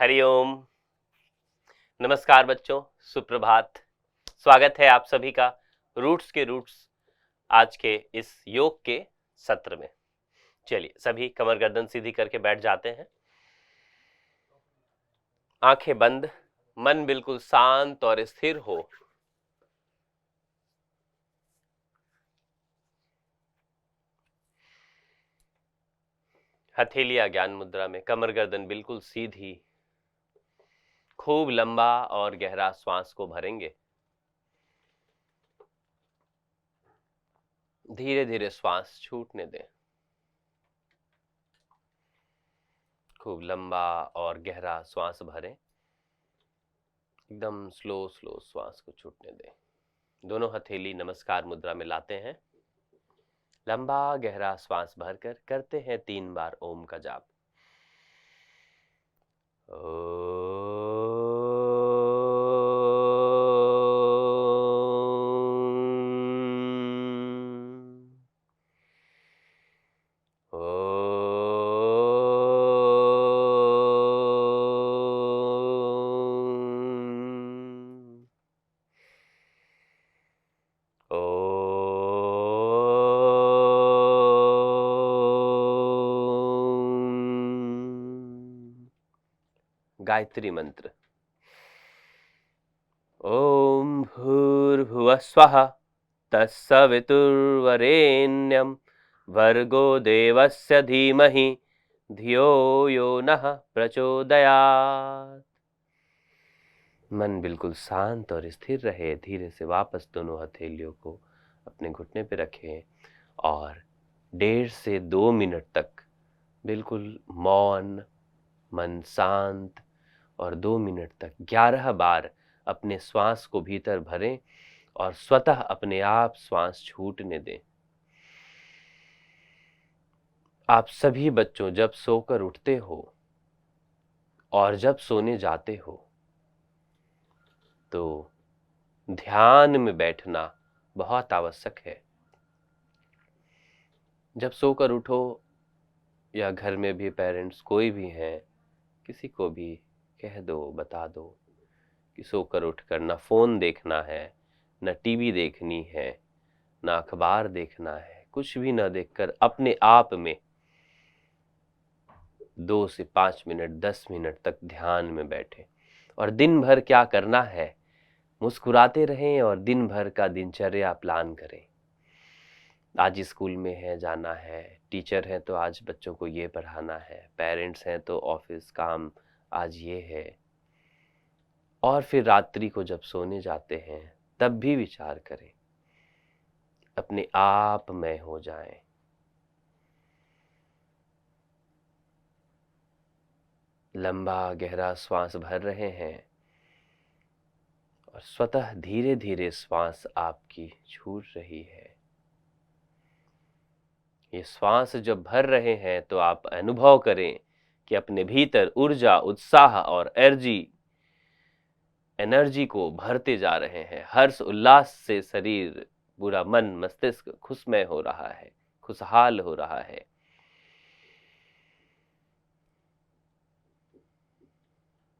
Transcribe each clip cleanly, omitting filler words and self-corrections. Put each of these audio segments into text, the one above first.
हरिओम। नमस्कार बच्चों, सुप्रभात। स्वागत है आप सभी का रूट्स के रूट्स आज के इस योग के सत्र में। चलिए सभी कमर गर्दन सीधी करके बैठ जाते हैं, आंखें बंद, मन बिल्कुल शांत और स्थिर हो। हथेलियां ज्ञान मुद्रा में, कमर गर्दन बिल्कुल सीधी। खूब लंबा और गहरा श्वास को भरेंगे। धीरे धीरे श्वास छूटने दें। खूब लंबा और गहरा श्वास भरें। एकदम स्लो स्लो श्वास को छूटने दें। दोनों हथेली नमस्कार मुद्रा में लाते हैं। लंबा गहरा श्वास भरकर करते हैं 3 बार ओम का जाप। गायत्री मंत्र। ओम भूर्भुवः स्वः तत्सवितुर्वरेण्यं भर्गो देवस्य धीमहि धियो यो नः प्रचोदयात्। मन बिल्कुल शांत और स्थिर रहे। धीरे से वापस दोनों हथेलियों को अपने घुटने पे रखें और 1.5 से 2 मिनट तक बिल्कुल मौन, मन शांत और 2 मिनट तक 11 बार अपने श्वास को भीतर भरें और स्वतः अपने आप श्वास छूटने दें। आप सभी बच्चों जब सोकर उठते हो और जब सोने जाते हो तो ध्यान में बैठना बहुत आवश्यक है। जब सोकर उठो या घर में भी पेरेंट्स कोई भी हैं, किसी को भी कह दो, बता दो कि सोकर उठकर ना फोन देखना है, ना टीवी देखनी है, ना अखबार देखना है, कुछ भी ना देखकर अपने आप में 2 से 5 मिनट 10 मिनट तक ध्यान में बैठे और दिन भर क्या करना है मुस्कुराते रहें और दिन भर का दिनचर्या प्लान करें। आज स्कूल में है, जाना है, टीचर हैं तो आज बच्चों को ये पढ़ाना है, पेरेंट्स हैं तो ऑफिस काम आज ये है। और फिर रात्रि को जब सोने जाते हैं तब भी विचार करें, अपने आप में हो जाएं। लंबा गहरा श्वास भर रहे हैं और स्वतः धीरे धीरे श्वास आपकी छूट रही है। ये श्वास जब भर रहे हैं तो आप अनुभव करें कि अपने भीतर ऊर्जा, उत्साह और एनर्जी को भरते जा रहे हैं। हर्ष उल्लास से शरीर, पूरा मन, मस्तिष्क खुशमय हो रहा है, खुशहाल हो रहा है।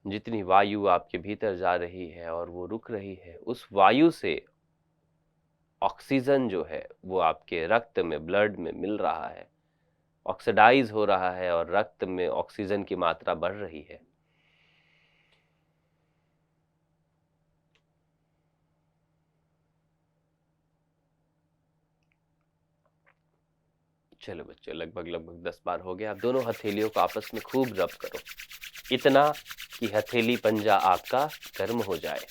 जितनी वायु आपके भीतर जा रही है और वो रुक रही है, उस वायु से ऑक्सीजन जो है वो आपके रक्त में, ब्लड में मिल रहा है, ऑक्सीडाइज हो रहा है और रक्त में ऑक्सीजन की मात्रा बढ़ रही है। चलो बच्चों, लगभग 10 बार हो गया। आप दोनों हथेलियों को आपस में खूब रब करो, इतना कि हथेली पंजा आपका गर्म हो जाए।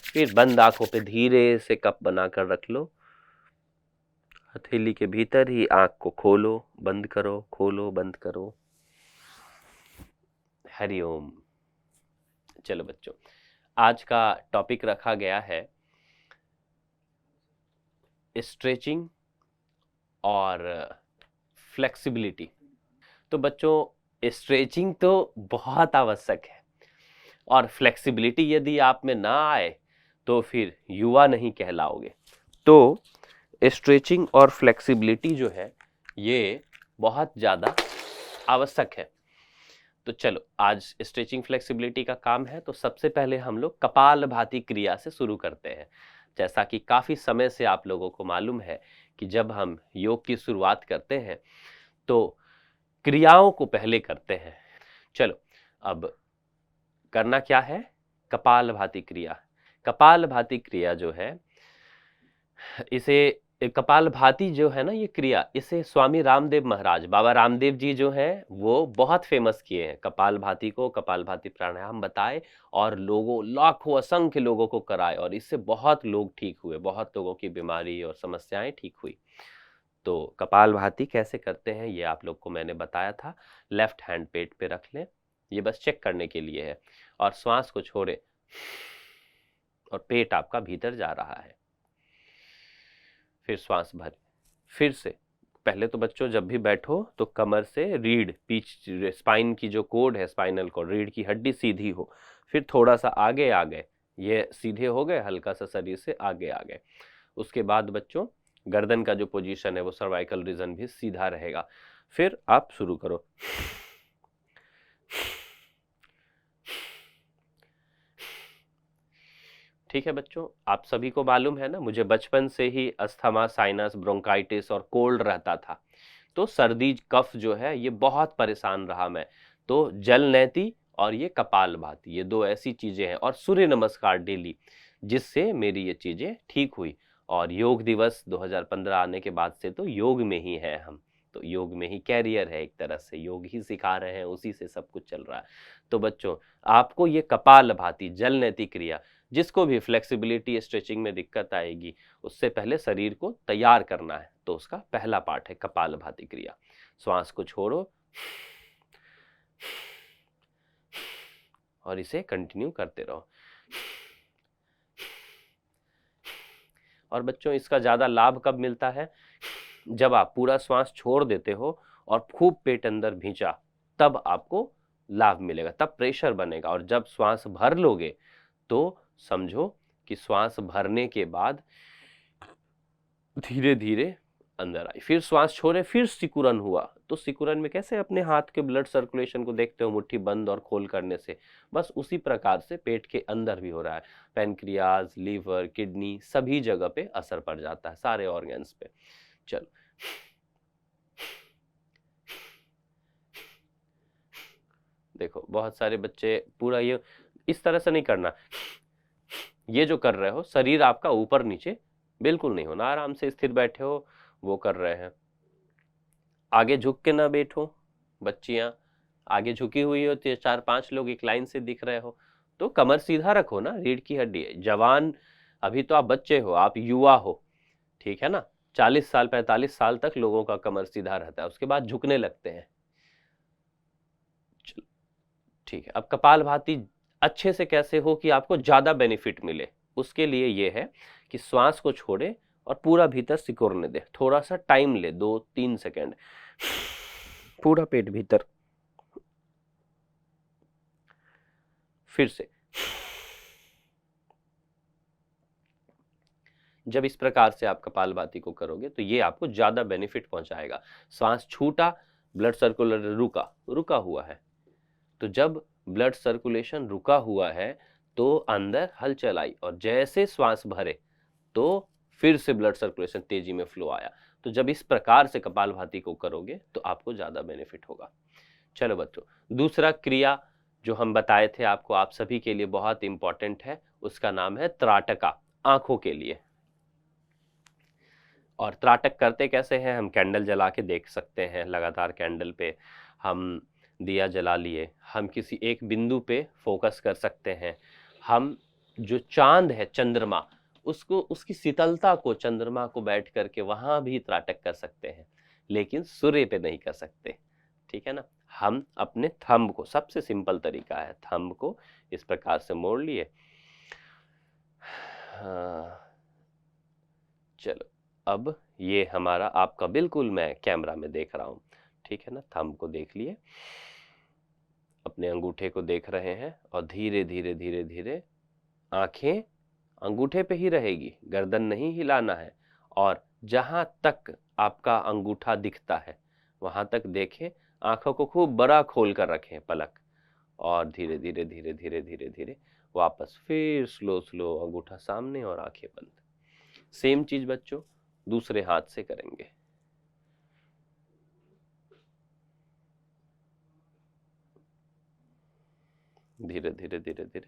फिर बंद आंखों पे धीरे से कप बनाकर रख लो। हथेली के भीतर ही आंख को खोलो, बंद करो, खोलो, बंद करो। हरिओम। चलो बच्चों, आज का टॉपिक रखा गया है स्ट्रेचिंग और फ्लेक्सिबिलिटी। तो बच्चों, स्ट्रेचिंग तो बहुत आवश्यक है और फ्लेक्सिबिलिटी यदि आप में ना आए तो फिर युवा नहीं कहलाओगे। तो स्ट्रेचिंग और फ्लेक्सिबिलिटी जो है ये बहुत ज़्यादा आवश्यक है। तो चलो आज स्ट्रेचिंग फ्लेक्सिबिलिटी का काम है, तो सबसे पहले हम लोग कपालभाति क्रिया से शुरू करते हैं। जैसा कि काफी समय से आप लोगों को मालूम है कि जब हम योग की शुरुआत करते हैं तो क्रियाओं को पहले करते हैं। चलो अब करना क्या है, कपालभाति क्रिया। कपालभाति क्रिया जो है, इसे कपालभाति जो है ना ये क्रिया, इसे स्वामी रामदेव महाराज, बाबा रामदेव जी जो हैं वो बहुत फेमस किए हैं कपालभाति को। कपालभाति प्राणायाम बताए और लोगों, लाखों असंख्य लोगों को कराए और इससे बहुत लोग ठीक हुए, बहुत लोगों की बीमारी और समस्याएं ठीक हुई। तो कपालभाति कैसे करते हैं ये आप लोग को मैंने बताया था। लेफ्ट हैंड पेट पे रख लें, ये बस चेक करने के लिए है, और श्वास को छोड़े और पेट आपका भीतर जा रहा है। फिर श्वास भरे, फिर से पहले तो बच्चों जब भी बैठो तो कमर से रीढ़, पीछ, स्पाइन की जो कोड है, स्पाइनल कोड, रीढ़ की हड्डी सीधी हो। फिर थोड़ा सा आगे आ गए, ये सीधे हो गए, हल्का सा शरीर से आगे आ गए। उसके बाद बच्चों गर्दन का जो पोजीशन है वो सर्वाइकल रीजन भी सीधा रहेगा। फिर आप शुरू करो। ठीक है बच्चों, आप सभी को मालूम है ना, मुझे बचपन से ही अस्थमा, साइनस, ब्रोंकाइटिस और कोल्ड रहता था। तो सर्दी कफ जो है ये बहुत परेशान रहा मैं। तो जल नैती और ये कपालभाति, ये दो ऐसी चीजें हैं, और सूर्य नमस्कार डेली, जिससे मेरी ये चीजें ठीक हुई। और योग दिवस 2015 आने के बाद से तो योग में ही है हम, तो योग में ही कैरियर है, एक तरह से योग ही सिखा रहे हैं, उसी से सब कुछ चल रहा है। तो बच्चों आपको ये कपालभाति, जल नैती क्रिया, जिसको भी फ्लेक्सिबिलिटी स्ट्रेचिंग में दिक्कत आएगी उससे पहले शरीर को तैयार करना है, तो उसका पहला पार्ट है कपालभाति क्रिया। श्वास को छोड़ो और इसे कंटिन्यू करते रहो। और बच्चों इसका ज्यादा लाभ कब मिलता है, जब आप पूरा श्वास छोड़ देते हो और खूब पेट अंदर भींचा, तब आपको लाभ मिलेगा, तब प्रेशर बनेगा। और जब श्वास भर लोगे तो समझो कि श्वास भरने के बाद धीरे धीरे अंदर आई। फिर श्वास छोड़े, फिर सिकुड़न हुआ। तो सिकुड़न में कैसे अपने हाथ के ब्लड सर्कुलेशन को देखते हो, मुट्ठी बंद और खोल करने से, बस उसी प्रकार से पेट के अंदर भी हो रहा है। पैनक्रियाज, लीवर, किडनी, सभी जगह पे असर पड़ जाता है, सारे ऑर्गन्स पे। चलो देखो, बहुत सारे बच्चे पूरा ये इस तरह से नहीं करना, ये जो कर रहे हो शरीर आपका ऊपर नीचे बिल्कुल नहीं होना, आराम से स्थिर बैठे हो, वो कर रहे हैं। आगे झुक के ना बैठो, बच्चियां आगे झुकी हुई होती है, 4-5 लोग एक लाइन से दिख रहे हो, तो कमर सीधा रखो ना, रीढ़ की हड्डी है। जवान, अभी तो आप बच्चे हो, आप युवा हो, ठीक है ना, 40 साल 45 साल तक लोगों का कमर सीधा रहता है, उसके बाद झुकने लगते हैं। चलो ठीक है, अब कपालभाति अच्छे से कैसे हो कि आपको ज्यादा बेनिफिट मिले, उसके लिए ये है कि श्वास को छोड़े और पूरा भीतर सिकुड़ने दे, थोड़ा सा टाइम ले, 2-3 सेकेंड, पूरा पेट भीतर। फिर से जब इस प्रकार से आप कपालभाति को करोगे तो ये आपको ज्यादा बेनिफिट पहुंचाएगा। श्वास छूटा, ब्लड सर्कुलेशन रुका हुआ है, तो जब ब्लड सर्कुलेशन रुका हुआ है तो अंदर हलचल आई, और जैसे श्वास भरे तो फिर से ब्लड सर्कुलेशन तेजी में फ्लो आया। तो जब इस प्रकार से कपालभाति को करोगे तो आपको ज्यादा बेनिफिट होगा। चलो बच्चों, दूसरा क्रिया जो हम बताए थे आपको, आप सभी के लिए बहुत इंपॉर्टेंट है, उसका नाम है त्राटका, आंखों के लिए। और त्राटक करते कैसे हैं, हम कैंडल जला के देख सकते हैं, लगातार कैंडल पे हम दिया जला लिए, हम किसी एक बिंदु पे फोकस कर सकते हैं। हम जो चांद है, चंद्रमा, उसको, उसकी शीतलता को, चंद्रमा को बैठ करके वहां भी त्राटक कर सकते हैं, लेकिन सूर्य पे नहीं कर सकते, ठीक है ना। हम अपने थंब को, सबसे सिंपल तरीका है, थंब को इस प्रकार से मोड़ लिए। चलो अब ये हमारा, आपका बिल्कुल मैं कैमरा में देख रहा हूं, ठीक है ना, थंब को देख लिए, अपने अंगूठे को देख रहे हैं, और धीरे धीरे धीरे धीरे आंखें अंगूठे पे ही रहेगी, गर्दन नहीं हिलाना है, और जहां तक आपका अंगूठा दिखता है वहां तक देखें, आंखों को खूब बड़ा खोल कर रखें पलक, और धीरे धीरे धीरे धीरे धीरे धीरे वापस फिर स्लो स्लो अंगूठा सामने और आंखें बंद। सेम चीज बच्चों दूसरे हाथ से करेंगे। धीरे धीरे धीरे धीरे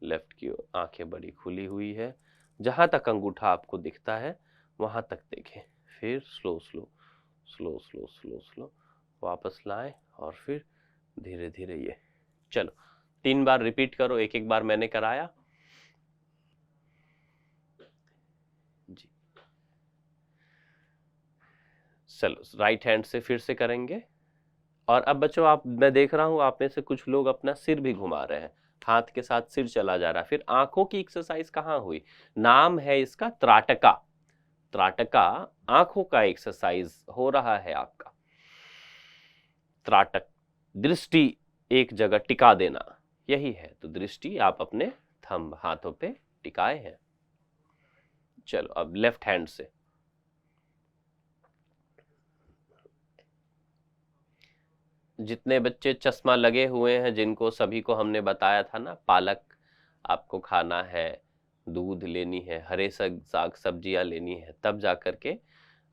लेफ्ट की ओर आंखें बड़ी खुली हुई है, जहां तक अंगूठा आपको दिखता है वहां तक देखें, फिर slow slow slow slow slow slow वापस लाएं और फिर धीरे धीरे ये। चलो 3 बार रिपीट करो, एक एक बार मैंने कराया जी। चलो राइट हैंड से फिर से करेंगे। और अब बच्चों आप, मैं देख रहा हूं आप में से कुछ लोग अपना सिर भी घुमा रहे हैं, हाथ के साथ सिर चला जा रहा है। फिर आंखों की एक्सरसाइज कहाँ हुई? नाम है इसका त्राटका। त्राटका आंखों का एक्सरसाइज हो रहा है आपका। त्राटक दृष्टि एक जगह टिका देना, यही है। तो दृष्टि आप अपने थंब हाथों पे टिकाए हैं। चलो अब लेफ्ट हैंड से। जितने बच्चे चश्मा लगे हुए हैं, जिनको सभी को हमने बताया था ना, पालक आपको खाना है, दूध लेनी है, हरे साग सब्जियां लेनी है, तब जाकर के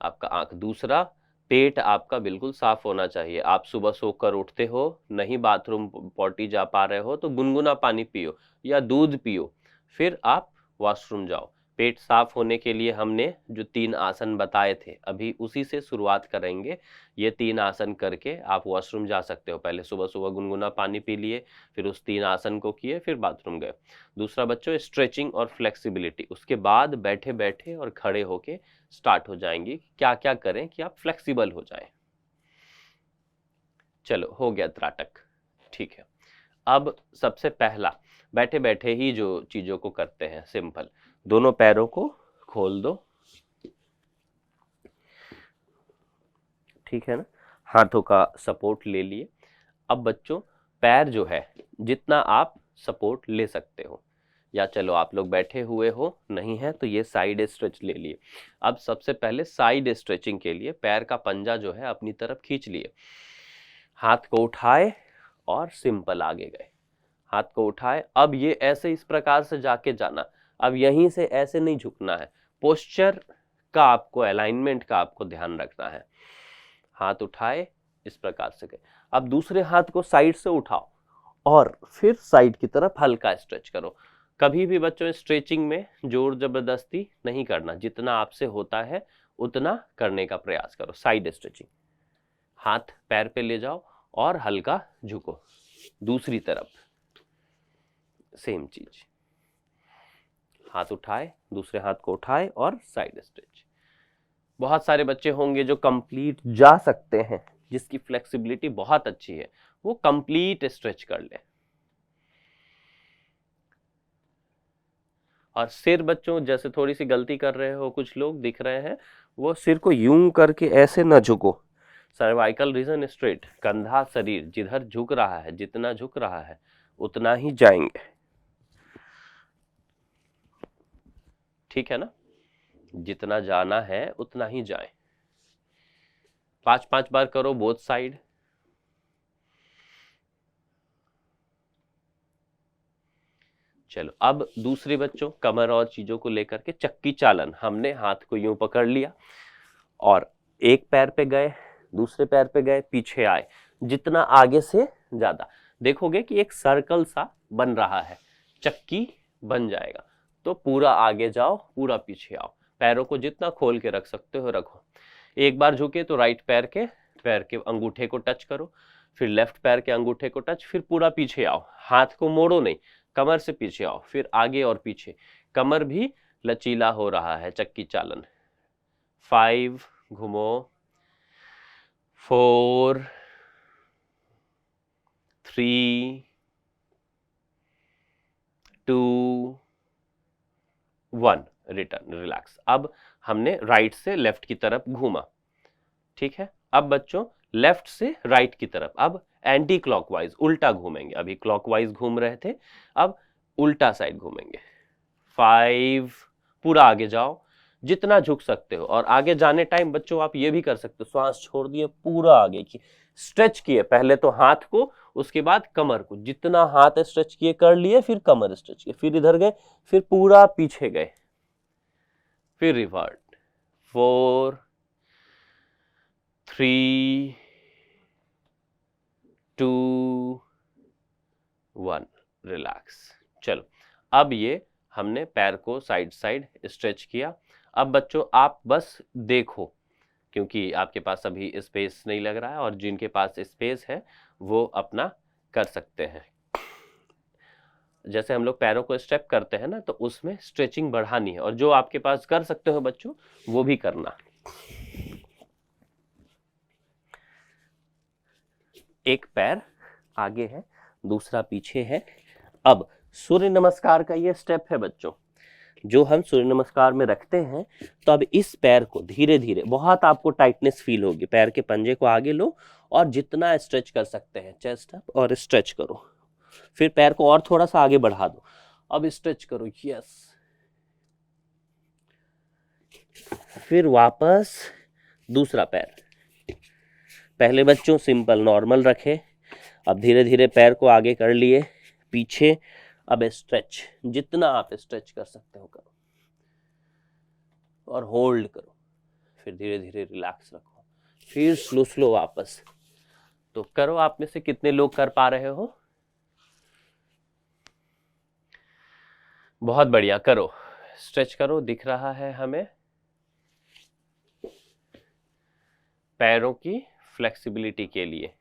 आपका आंख। दूसरा, पेट आपका बिल्कुल साफ होना चाहिए। आप सुबह सोकर उठते हो, नहीं बाथरूम पॉटी जा पा रहे हो, तो गुनगुना पानी पियो या दूध पियो, फिर आप वॉशरूम जाओ। पेट साफ होने के लिए हमने जो 3 आसन बताए थे, अभी उसी से शुरुआत करेंगे। ये 3 आसन करके आप वॉशरूम जा सकते हो। पहले सुबह सुबह गुनगुना पानी पी लिए, फिर उस 3 आसन को किए, फिर बाथरूम गए। दूसरा बच्चों स्ट्रेचिंग और फ्लेक्सिबिलिटी, उसके बाद बैठे बैठे और खड़े होके स्टार्ट हो जाएंगी। क्या क्या करें कि आप फ्लेक्सिबल हो जाएं। चलो हो गया त्राटक, ठीक है। अब सबसे पहला बैठे बैठे ही जो चीजों को करते हैं, सिंपल, दोनों पैरों को खोल दो, ठीक है ना, हाथों का सपोर्ट ले लिए। अब बच्चों पैर जो है जितना आप सपोर्ट ले सकते हो, या चलो आप लोग बैठे हुए हो, नहीं है तो ये साइड स्ट्रेच ले लिए। अब सबसे पहले साइड स्ट्रेचिंग के लिए पैर का पंजा जो है अपनी तरफ खींच लिए, हाथ को उठाए और सिंपल आगे गए। हाथ को उठाए, अब ये ऐसे इस प्रकार से जाके जाना, अब यहीं से ऐसे नहीं झुकना है। पोस्चर का आपको, अलाइनमेंट का आपको ध्यान रखना है। हाथ उठाए, इस प्रकार से गए। अब दूसरे हाथ को साइड से उठाओ और फिर साइड की तरफ हल्का स्ट्रेच करो। कभी भी बच्चों स्ट्रेचिंग में जोर जबरदस्ती नहीं करना, जितना आपसे होता है उतना करने का प्रयास करो। साइड स्ट्रेचिंग, हाथ पैर पे ले जाओ और हल्का झुको। दूसरी तरफ सेम चीज, हाथ उठाए, दूसरे हाथ को उठाए और साइड स्ट्रेच। बहुत सारे बच्चे होंगे जो कंप्लीट जा सकते हैं, जिसकी फ्लेक्सिबिलिटी बहुत अच्छी है, वो कंप्लीट स्ट्रेच कर ले। और सिर बच्चों जैसे थोड़ी सी गलती कर रहे हो, कुछ लोग दिख रहे हैं, वो सिर को यूं करके ऐसे न झुको। सर्वाइकल रीजन स्ट्रेट, कंधा शरीर जिधर झुक रहा है, जितना झुक रहा है उतना ही जाएंगे, ठीक है ना, जितना जाना है उतना ही जाए। 5-5 बार करो बोथ साइड। चलो अब दूसरे बच्चों कमर और चीजों को लेकर के चक्की चालन, हमने हाथ को यूं पकड़ लिया और एक पैर पे गए, दूसरे पैर पे गए, पीछे आए, जितना आगे से ज्यादा। देखोगे कि एक सर्कल सा बन रहा है, चक्की बन जाएगा। तो पूरा आगे जाओ, पूरा पीछे आओ, पैरों को जितना खोल के रख सकते हो रखो। एक बार झुके तो राइट पैर के अंगूठे को टच करो, फिर लेफ्ट पैर के अंगूठे को टच, फिर पूरा पीछे आओ, हाथ को मोड़ो नहीं, कमर से पीछे आओ, फिर आगे और पीछे, कमर भी लचीला हो रहा है, चक्की चालन। 5 घुमो, 4 3 2 1, रिटर्न, रिलैक्स। अब हमने राइट से लेफ्ट की तरफ घूमा, ठीक है। अब बच्चों लेफ्ट से राइट की तरफ, अब एंटी क्लॉकवाइज, उल्टा घूमेंगे। अभी क्लॉकवाइज घूम रहे थे, अब उल्टा साइड घूमेंगे। 5, पूरा आगे जाओ, जितना झुक सकते हो। और आगे जाने टाइम बच्चों आप ये भी कर सकते हो, श्वास छोड़ दिए, पूरा आगे की स्ट्रेच किए, पहले तो हाथ को, उसके बाद कमर को, जितना हाथ स्ट्रेच किए कर लिए, फिर कमर स्ट्रेच किए, फिर इधर गए, फिर पूरा पीछे गए, फिर रिवर्ट, 4 3 2 1, रिलैक्स। चलो, अब ये हमने पैर को साइड साइड स्ट्रेच किया। अब बच्चों आप बस देखो, क्योंकि आपके पास अभी स्पेस नहीं लग रहा है, और जिनके पास स्पेस है वो अपना कर सकते हैं। जैसे हम लोग पैरों को स्ट्रेप करते हैं ना, तो उसमें स्ट्रेचिंग बढ़ानी है, और जो आपके पास कर सकते हो बच्चों वो भी करना। एक पैर आगे है, दूसरा पीछे है। अब सूर्य नमस्कार का ये स्टेप है बच्चों, जो हम सूर्य नमस्कार में रखते हैं। तो अब इस पैर को धीरे धीरे, बहुत आपको टाइटनेस फील होगी, पैर के पंजे को आगे लो और जितना स्ट्रेच कर सकते हैं चेस्ट अप, और स्ट्रेच करो। फिर पैर को और थोड़ा सा आगे बढ़ा दो, अब स्ट्रेच करो, यस। फिर वापस दूसरा पैर, पहले बच्चों सिंपल नॉर्मल रखे, अब धीरे धीरे पैर को आगे कर लिए, पीछे, अब स्ट्रेच, जितना आप स्ट्रेच कर सकते हो करो, और होल्ड करो, फिर धीरे धीरे रिलैक्स रखो, फिर स्लो स्लो वापस। तो करो, आप में से कितने लोग कर पा रहे हो? बहुत बढ़िया, करो, स्ट्रेच करो, दिख रहा है हमें पैरों की फ्लेक्सिबिलिटी के लिए।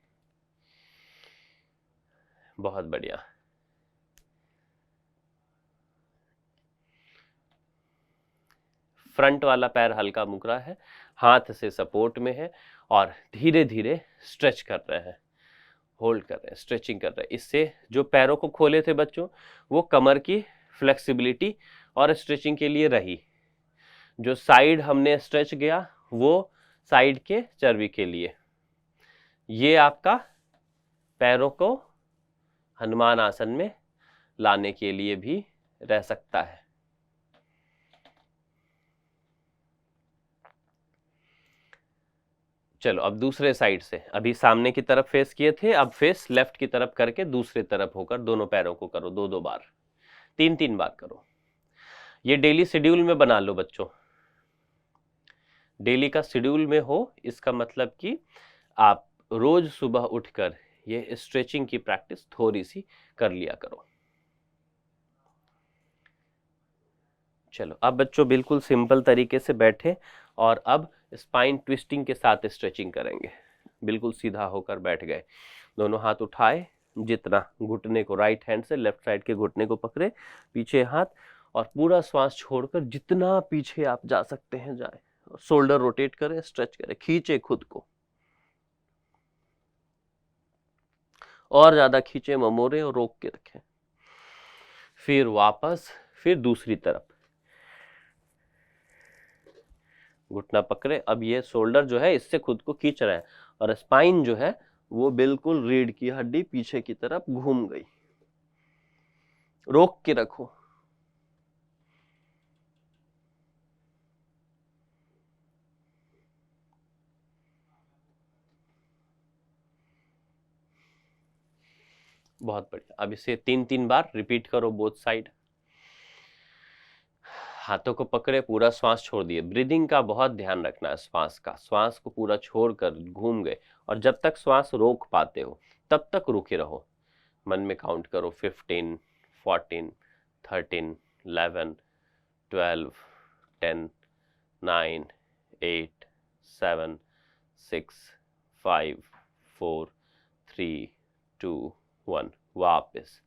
बहुत बढ़िया। फ्रंट वाला पैर हल्का मुक रहा है, हाथ से सपोर्ट में है, और धीरे धीरे स्ट्रेच कर रहे हैं, होल्ड कर रहे हैं, स्ट्रेचिंग कर रहे हैं। इससे जो पैरों को खोले थे बच्चों, वो कमर की फ्लेक्सिबिलिटी और स्ट्रेचिंग के लिए रही। जो साइड हमने स्ट्रेच गया, वो साइड के चर्बी के लिए। ये आपका पैरों को हनुमान आसन में लाने के लिए भी रह सकता है। चलो, अब दूसरे साइड से, अभी सामने की तरफ फेस किए थे, अब फेस लेफ्ट की तरफ करके दूसरी तरफ होकर दोनों पैरों को करो, 2-2 बार, 3-3 बार करो। ये डेली शेड्यूल में बना लो बच्चों, डेली का शेड्यूल में हो, इसका मतलब कि आप रोज सुबह उठकर ये स्ट्रेचिंग की प्रैक्टिस थोड़ी सी कर लिया करो। चलो, अब बच्चों बिल्कुल सिंपल तरीके से बैठे, और अब स्पाइन ट्विस्टिंग के साथ स्ट्रेचिंग करेंगे। बिल्कुल सीधा होकर बैठ गए, दोनों हाथ उठाए, जितना घुटने को, राइट हैंड से लेफ्ट साइड के घुटने को पकड़े, पीछे हाथ, और पूरा श्वास छोड़कर जितना पीछे आप जा सकते हैं जाए, और शोल्डर रोटेट करें, स्ट्रेच करें, खींचे खुद को, और ज्यादा खींचे, ममोरे और रोक के रखें। फिर वापस, फिर दूसरी तरफ, घुटना पकड़े, अब ये शोल्डर जो है इससे खुद को खींच रहे हैं, और स्पाइन जो है वो बिल्कुल रीढ़ की हड्डी पीछे की तरफ घूम गई, रोक के रखो। बहुत बढ़िया, अब इसे 3-3 बार रिपीट करो, बोथ साइड। हाथों को पकड़े, पूरा श्वास छोड़ दिए, ब्रीदिंग का बहुत ध्यान रखना है, श्वास का, श्वास को पूरा छोड़कर घूम गए, और जब तक श्वास रोक पाते हो तब तक रुके रहो, मन में काउंट करो, 15 14 13 11 12 10 9 8 7 6 5 4 3 2 1। वापस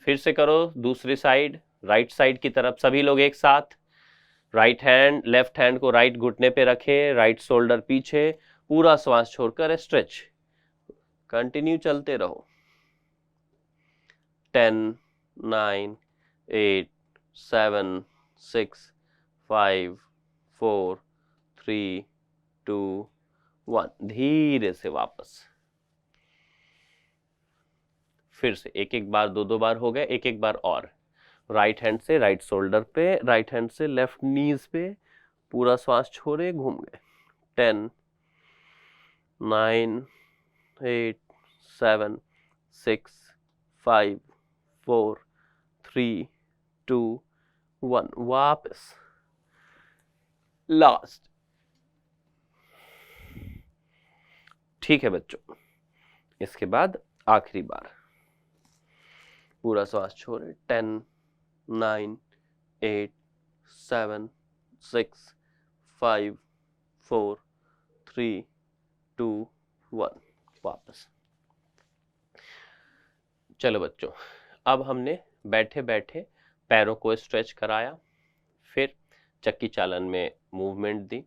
फिर से करो, दूसरी साइड, राइट साइड की तरफ, सभी लोग एक साथ, राइट हैंड, लेफ्ट हैंड को राइट घुटने पे रखे, राइट शोल्डर पीछे, पूरा श्वास छोड़कर स्ट्रेच, कंटिन्यू चलते रहो। 10 9 8 7 6 5 4 3 2 1। धीरे से वापस, फिर से एक एक बार, 2-2 बार हो गए, एक एक बार और, राइट हैंड से राइट शोल्डर पे, राइट हैंड से लेफ्ट नीज पे, पूरा श्वास छोड़े, घूम गए। 10 9 8 7 6 5 4 3 2 1। वापस लास्ट। ठीक है बच्चों, इसके बाद आखिरी बार पूरा श्वास छोड़े। 10 9 8 7 6 5 4 3 2 1। वापस। चलो बच्चों, अब हमने बैठे बैठे पैरों को स्ट्रेच कराया, फिर चक्की चालन में मूवमेंट दी,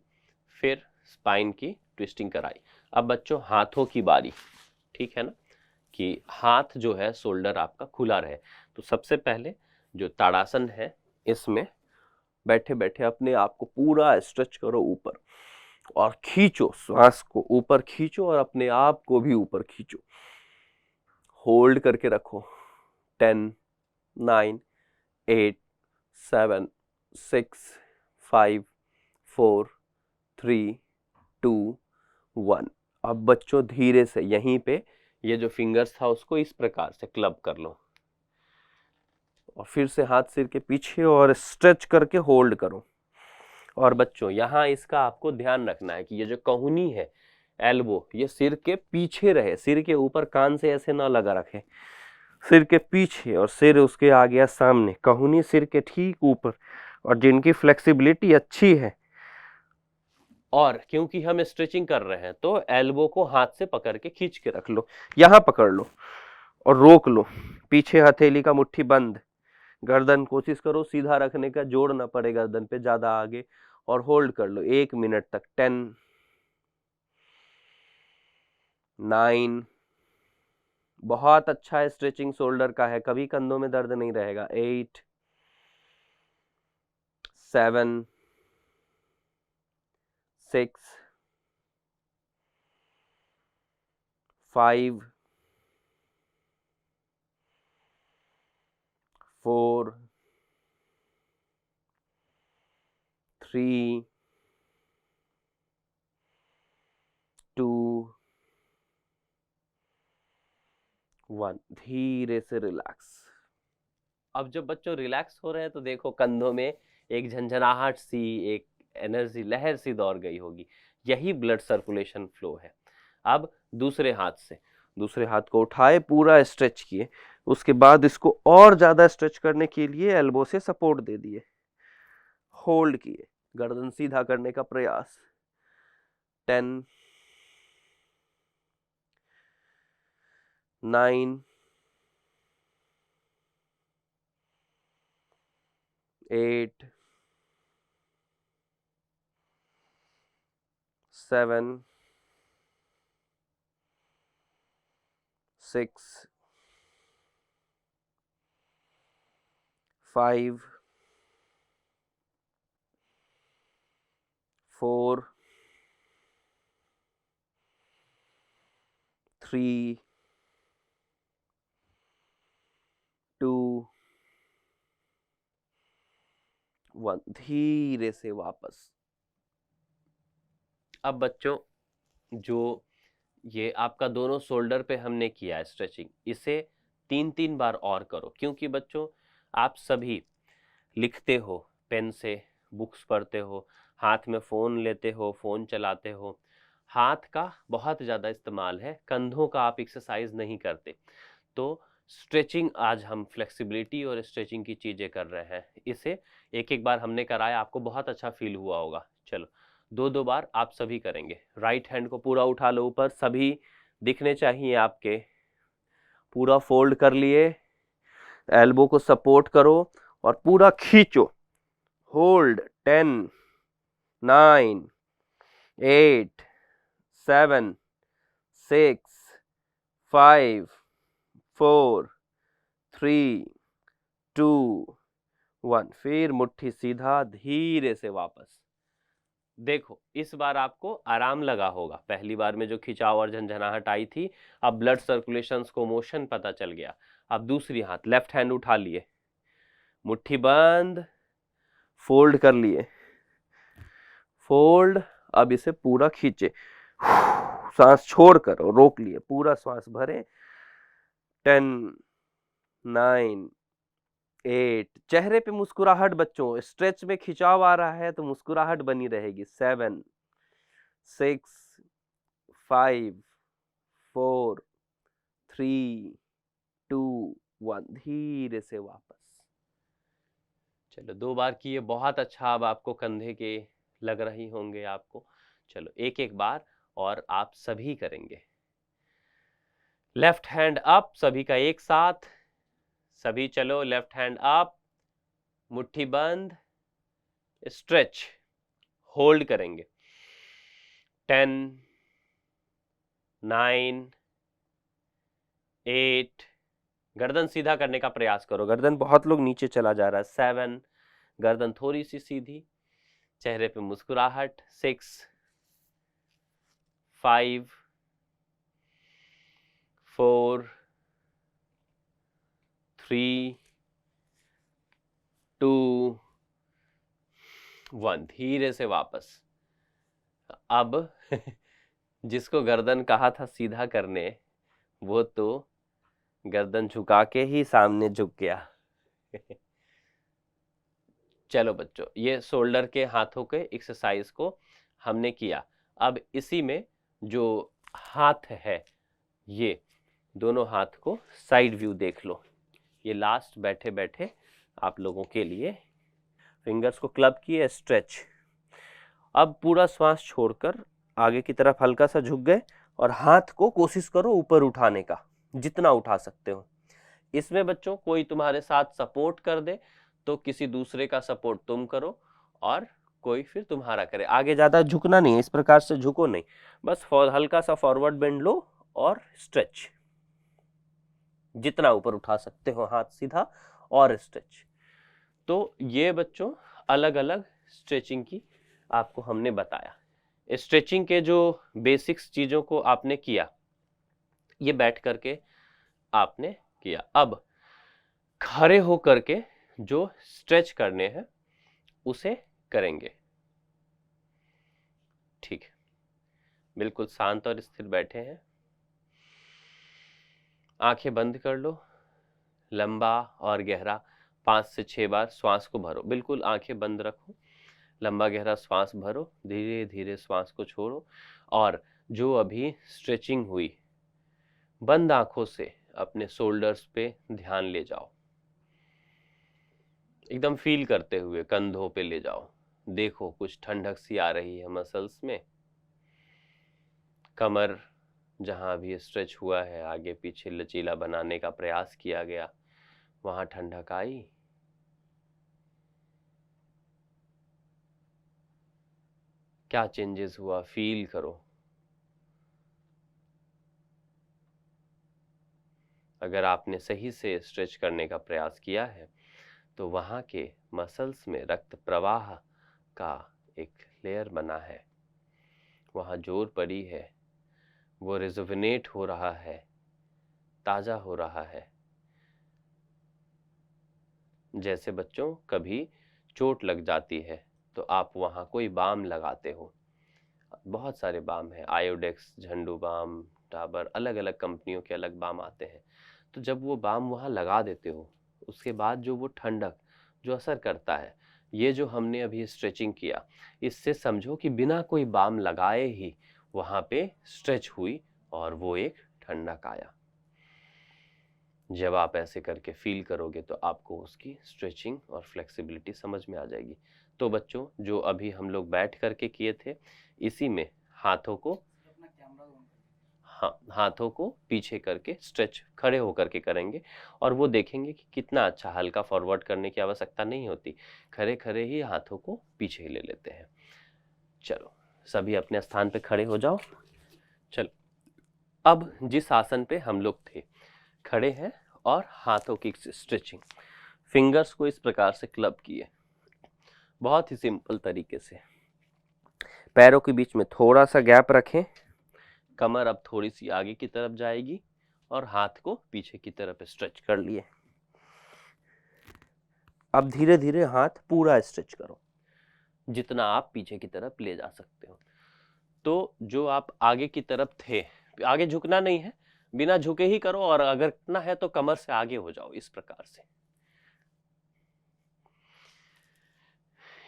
फिर स्पाइन की ट्विस्टिंग कराई। अब बच्चों हाथों की बारी, ठीक है ना, कि हाथ जो है शोल्डर आपका खुला रहे। तो सबसे पहले जो ताड़ासन है, इसमें बैठे बैठे अपने आप को पूरा स्ट्रेच करो ऊपर और खींचो, श्वास को ऊपर खींचो और अपने आप को भी ऊपर खींचो। होल्ड करके रखो। 10 9 8 7 6 5 4 3 2 1। अब बच्चों धीरे से यहीं पे ये जो फिंगर्स था उसको इस प्रकार से क्लब कर लो और फिर से हाथ सिर के पीछे और स्ट्रेच करके होल्ड करो। और बच्चों यहाँ इसका आपको ध्यान रखना है कि ये जो कहुनी है, एल्बो, ये सिर के पीछे रहे, सिर के ऊपर कान से ऐसे ना लगा रखे, सिर के पीछे और सिर उसके आगे या सामने, कहुनी सिर के ठीक ऊपर। और जिनकी फ्लेक्सिबिलिटी अच्छी है, और क्योंकि हम स्ट्रेचिंग कर रहे हैं तो एल्बो को हाथ से पकड़ के खींच के रख लो, यहां पकड़ लो और रोक लो। पीछे हथेली का मुट्ठी बंद, गर्दन कोशिश करो सीधा रखने का, जोड़ ना पड़े गर्दन पे ज्यादा आगे, और होल्ड कर लो 1 मिनट तक। 10 9, बहुत अच्छा है, स्ट्रेचिंग शोल्डर का है, कभी कंधों में दर्द नहीं रहेगा। 8 7 6 5 4 3 2 1। धीरे से रिलैक्स। अब जब बच्चों रिलैक्स हो रहे हैं तो देखो कंधों में एक झंझनाहट सी, एक एनर्जी लहर सी दौड़ गई होगी, यही ब्लड सर्कुलेशन फ्लो है। अब दूसरे हाथ को उठाए, पूरा स्ट्रेच किए, उसके बाद इसको और ज्यादा स्ट्रेच करने के लिए एल्बो से सपोर्ट दे दिए, होल्ड किए, गर्दन सीधा करने का प्रयास। 10 9 8 7 6 5 4 3 2 1। धीरे से वापस। अब बच्चों जो ये आपका दोनों शोल्डर पे हमने किया है स्ट्रेचिंग, इसे 3-3 बार और करो, क्योंकि बच्चों आप सभी लिखते हो पेन से, बुक्स पढ़ते हो, हाथ में फोन लेते हो, फोन चलाते हो, हाथ का बहुत ज्यादा इस्तेमाल है, कंधों का आप एक्सरसाइज नहीं करते। तो स्ट्रेचिंग आज हम फ्लेक्सिबिलिटी और स्ट्रेचिंग की चीजें कर रहे हैं, इसे एक एक बार हमने कराया, आपको बहुत अच्छा फील हुआ होगा। चलो 2-2 बार आप सभी करेंगे। राइट हैंड को पूरा उठा लो ऊपर, सभी दिखने चाहिए आपके, पूरा फोल्ड कर लिए, एल्बो को सपोर्ट करो और पूरा खींचो, होल्ड। 10 9 8 7 6 5 4 3 2 1। फिर मुट्ठी सीधा, धीरे से वापस। देखो इस बार आपको आराम लगा होगा, पहली बार में जो खिंचाव और झंझनाहट आई थी, अब ब्लड सर्कुलेशन को मोशन पता चल गया। अब दूसरी हाथ, लेफ्ट हैंड उठा लिए, मुट्ठी बंद, फोल्ड कर लिए, फोल्ड। अब इसे पूरा खींचे, सांस छोड़ कर रोक लिए, पूरा सांस भरे। 10, 9, 8, चेहरे पे मुस्कुराहट बच्चों, स्ट्रेच में खिंचाव आ रहा है तो मुस्कुराहट बनी रहेगी। 7, 6, 5, 4, 3, 2, 1, धीरे से वापस। चलो 2 बार किए, बहुत अच्छा। अब आपको कंधे के लग रही होंगे आपको। चलो एक एक बार और आप सभी करेंगे। लेफ्ट हैंड अप, सभी का एक साथ। सभी चलो, लेफ्ट हैंड अप, मुट्ठी बंद, स्ट्रेच, होल्ड करेंगे। 10, 9, 8, गर्दन सीधा करने का प्रयास करो, गर्दन बहुत लोग नीचे चला जा रहा है। 7, गर्दन थोड़ी सी सीधी, चेहरे पे मुस्कुराहट। 6, 5, 4, 3, 2, 1, धीरे से वापस। अब जिसको गर्दन कहा था सीधा करने, वो तो गर्दन झुका के ही सामने झुक गया। चलो बच्चों, ये शोल्डर के हाथों के एक्सरसाइज को हमने किया। अब इसी में जो हाथ है, ये दोनों हाथ को साइड व्यू देख लो। ये लास्ट बैठे बैठे आप लोगों के लिए। फिंगर्स को क्लब किए, स्ट्रेच। अब पूरा श्वास छोड़कर आगे की तरफ हल्का सा झुक गए और हाथ को कोशिश करो ऊपर उठाने का, जितना उठा सकते हो। इसमें बच्चों कोई तुम्हारे साथ सपोर्ट कर दे तो किसी दूसरे का सपोर्ट तुम करो और कोई फिर तुम्हारा करे। आगे ज्यादा झुकना नहीं है, इस प्रकार से झुको नहीं, बस हल्का सा फॉरवर्ड बेंड लो और स्ट्रेच, जितना ऊपर उठा सकते हो हाथ सीधा और स्ट्रेच। तो ये बच्चों अलग अलग स्ट्रेचिंग की आपको हमने बताया। स्ट्रेचिंग के जो बेसिक्स चीजों को आपने किया, ये बैठ करके आपने किया। अब खड़े होकर के जो स्ट्रेच करने हैं उसे करेंगे। ठीक है, बिल्कुल शांत और स्थिर बैठे हैं, आंखें बंद कर लो। लंबा और गहरा 5 से 6 बार श्वास को भरो, बिल्कुल आंखें बंद रखो, लंबा गहरा श्वास भरो, धीरे धीरे श्वास को छोड़ो। और जो अभी स्ट्रेचिंग हुई, बंद आंखों से अपने शोल्डर्स पे ध्यान ले जाओ, एकदम फील करते हुए कंधों पे ले जाओ। देखो कुछ ठंडक सी आ रही है मसल्स में। कमर जहां भी स्ट्रेच हुआ है, आगे पीछे लचीला बनाने का प्रयास किया गया, वहां ठंडक आई। क्या चेंजेस हुआ, फील करो। अगर आपने सही से स्ट्रेच करने का प्रयास किया है तो वहां के मसल्स में रक्त प्रवाह का एक लेयर बना है, वहां जोर पड़ी है, वो रिजुविनेट हो रहा है, ताजा हो रहा है। जैसे बच्चों कभी चोट लग जाती है तो आप वहां कोई बाम लगाते हो, बहुत सारे बाम है, आयोडेक्स, झंडू बाम, डाबर, अलग अलग कंपनियों के अलग बाम आते हैं। तो जब वो बाम वहां लगा देते हो, उसके बाद जो वो ठंडक जो असर करता है, ये जो हमने अभी स्ट्रेचिंग किया, इससे समझो कि बिना कोई बाम लगाए ही वहां पे स्ट्रेच हुई और वो एक ठंडक आया। जब आप ऐसे करके फील करोगे तो आपको उसकी स्ट्रेचिंग और फ्लेक्सिबिलिटी समझ में आ जाएगी। तो बच्चों जो अभी हम लोग बैठ करके किए थे, इसी में हाथों को, हाँ, हाथों को पीछे करके स्ट्रेच खड़े होकर के करेंगे और वो देखेंगे कि कितना अच्छा, हल्का फॉरवर्ड करने की आवश्यकता नहीं होती, खड़े खड़े ही हाथों को पीछे ले लेते हैं। चलो सभी अपने स्थान पे खड़े हो जाओ। चलो अब जिस आसन पे हम लोग थे, खड़े हैं और हाथों की स्ट्रेचिंग, फिंगर्स को इस प्रकार से क्लब किए, बहुत ही सिंपल तरीके से। पैरों के बीच में थोड़ा सा गैप रखें, कमर अब थोड़ी सी आगे की तरफ जाएगी और हाथ को पीछे की तरफ स्ट्रेच कर लिए। अब धीरे धीरे हाथ पूरा स्ट्रेच करो, जितना आप पीछे की तरफ ले जा सकते हो। तो जो आप आगे की तरफ थे, आगे झुकना नहीं है, बिना झुके ही करो, और अगर करना है तो कमर से आगे हो जाओ, इस प्रकार से।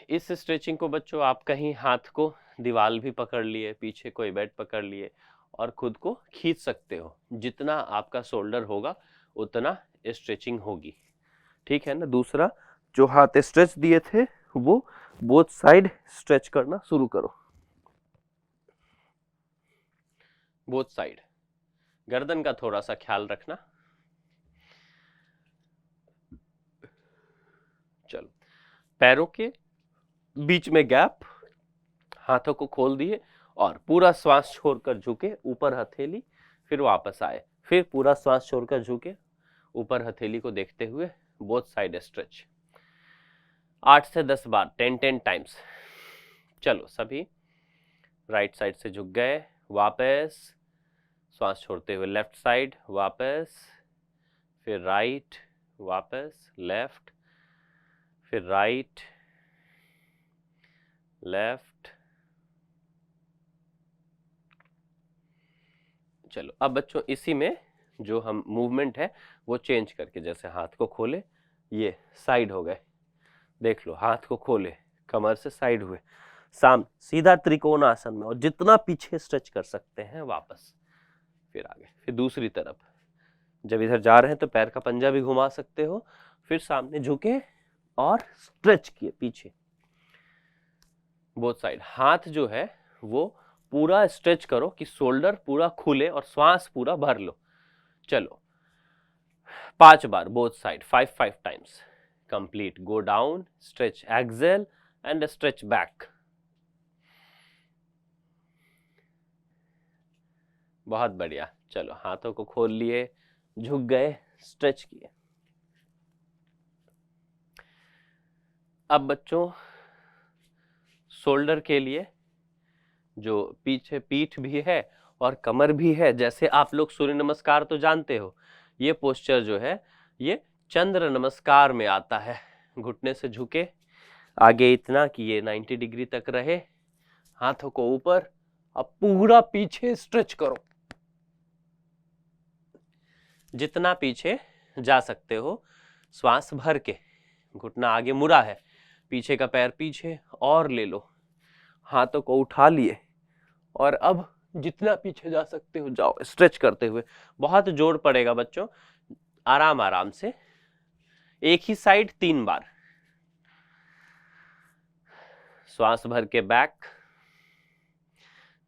इस स्ट्रेचिंग को बच्चों आप कहीं हाथ को दीवार भी पकड़ लिए, पीछे कोई बेड पकड़ लिए और खुद को खींच सकते हो। जितना आपका शोल्डर होगा उतना स्ट्रेचिंग होगी, ठीक है ना। दूसरा, जो हाथ स्ट्रेच दिए थे वो बोथ साइड स्ट्रेच करना शुरू करो, बोथ साइड। गर्दन का थोड़ा सा ख्याल रखना। चलो, पैरों के बीच में गैप, हाथों को खोल दिए और पूरा श्वास छोड़कर झुके, ऊपर हथेली, फिर वापस आए, फिर पूरा श्वास छोड़कर झुके, ऊपर हथेली को देखते हुए बोथ साइड स्ट्रेच। 8 से 10 बार, 10 टाइम्स। चलो, सभी राइट साइड से झुक गए, वापस श्वास छोड़ते हुए लेफ्ट साइड, वापस, फिर राइट, वापस, लेफ्ट, फिर राइट, लेफ्ट। चलो, अब बच्चों इसी में जो हम मूवमेंट है वो चेंज करके, जैसे हाथ को खोले, ये साइड हो गए, देख लो, हाथ को खोले, कमर से साइड हुए, सामने सीधा त्रिकोण आसन में, और जितना पीछे स्ट्रेच कर सकते हैं वापस, फिर आगे, फिर दूसरी तरफ। जब इधर जा रहे हैं तो पैर का पंजा भी घुमा सकते हो, फिर सामने झुके और स्ट्रेच किए पीछे, बोथ साइड। हाथ जो है वो पूरा स्ट्रेच करो कि शोल्डर पूरा खुले और श्वास पूरा भर लो। चलो, 5 बार both side, 5 times complete. Go down, stretch, exhale and stretch back. बहुत बढ़िया। चलो, हाथों को खोल लिए, झुक गए, स्ट्रेच किए। अब बच्चों शोल्डर के लिए जो पीछे पीठ भी है और कमर भी है, जैसे आप लोग सूर्य नमस्कार तो जानते हो, ये पोस्चर जो है ये चंद्र नमस्कार में आता है। घुटने से झुके आगे इतना कि ये 90 डिग्री तक रहे, हाथों को ऊपर, अब पूरा पीछे स्ट्रेच करो, जितना पीछे जा सकते हो, श्वास भर के। घुटना आगे मुड़ा है, पीछे का पैर पीछे और ले लो, हाथों को उठा लिए और अब जितना पीछे जा सकते हो जाओ, स्ट्रेच करते हुए। बहुत जोर पड़ेगा बच्चों, आराम आराम से, एक ही साइड 3 बार। श्वास भर के बैक।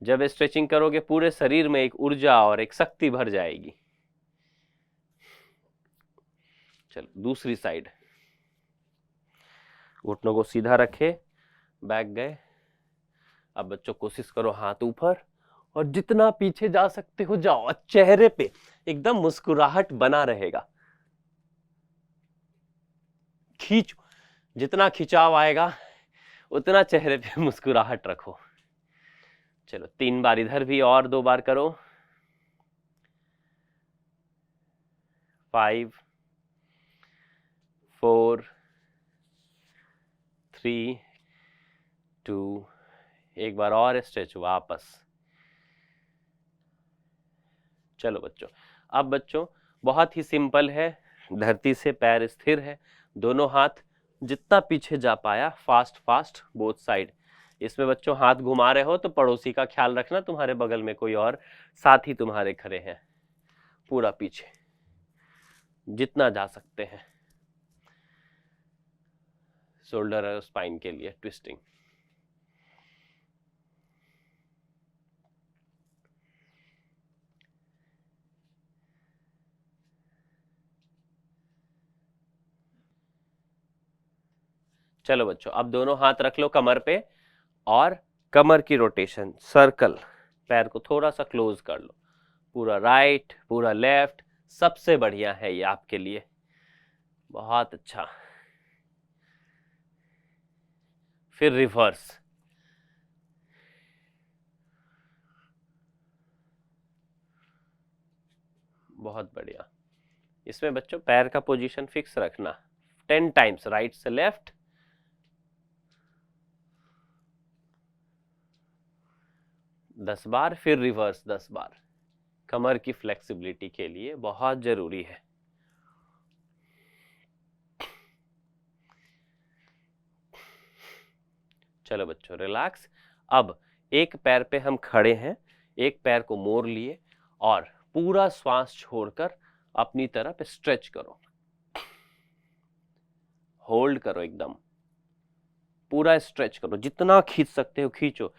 जब स्ट्रेचिंग करोगे पूरे शरीर में एक ऊर्जा और एक शक्ति भर जाएगी। चलो, दूसरी साइड। घुटनों को सीधा रखे, बैक गए। अब बच्चों कोशिश करो हाथ ऊपर और जितना पीछे जा सकते हो जाओ, चेहरे पे एकदम मुस्कुराहट बना रहेगा, खींचो, जितना खिंचाव आएगा उतना चेहरे पे मुस्कुराहट रखो। चलो, 3 बार इधर भी और 2 बार करो। 5 4 3 2, एक बार और स्ट्रेच, वापस। चलो बच्चों, अब बच्चों बहुत ही सिंपल है, धरती से पैर स्थिर है, दोनों हाथ जितना पीछे जा पाया, फास्ट फास्ट बोथ साइड। इसमें बच्चों हाथ घुमा रहे हो तो पड़ोसी का ख्याल रखना, तुम्हारे बगल में कोई और साथी तुम्हारे खड़े हैं। पूरा पीछे जितना जा सकते हैं, शोल्डर और स्पाइन के लिए ट्विस्टिंग। चलो बच्चों, अब दोनों हाथ रख लो कमर पे और कमर की रोटेशन, सर्कल, पैर को थोड़ा सा क्लोज कर लो, पूरा राइट, पूरा लेफ्ट। सबसे बढ़िया है ये आपके लिए, बहुत अच्छा। फिर रिवर्स, बहुत बढ़िया। इसमें बच्चों पैर का पोजीशन फिक्स रखना, 10 टाइम्स, राइट से लेफ्ट, 10 बार, फिर रिवर्स 10 बार। कमर की फ्लेक्सिबिलिटी के लिए बहुत जरूरी है। चलो बच्चों रिलैक्स। अब एक पैर पे हम खड़े हैं, एक पैर को मोड़ लिए और पूरा श्वास छोड़कर अपनी तरफ स्ट्रेच करो, होल्ड करो, एकदम पूरा स्ट्रेच करो, जितना खींच सकते हो खींचो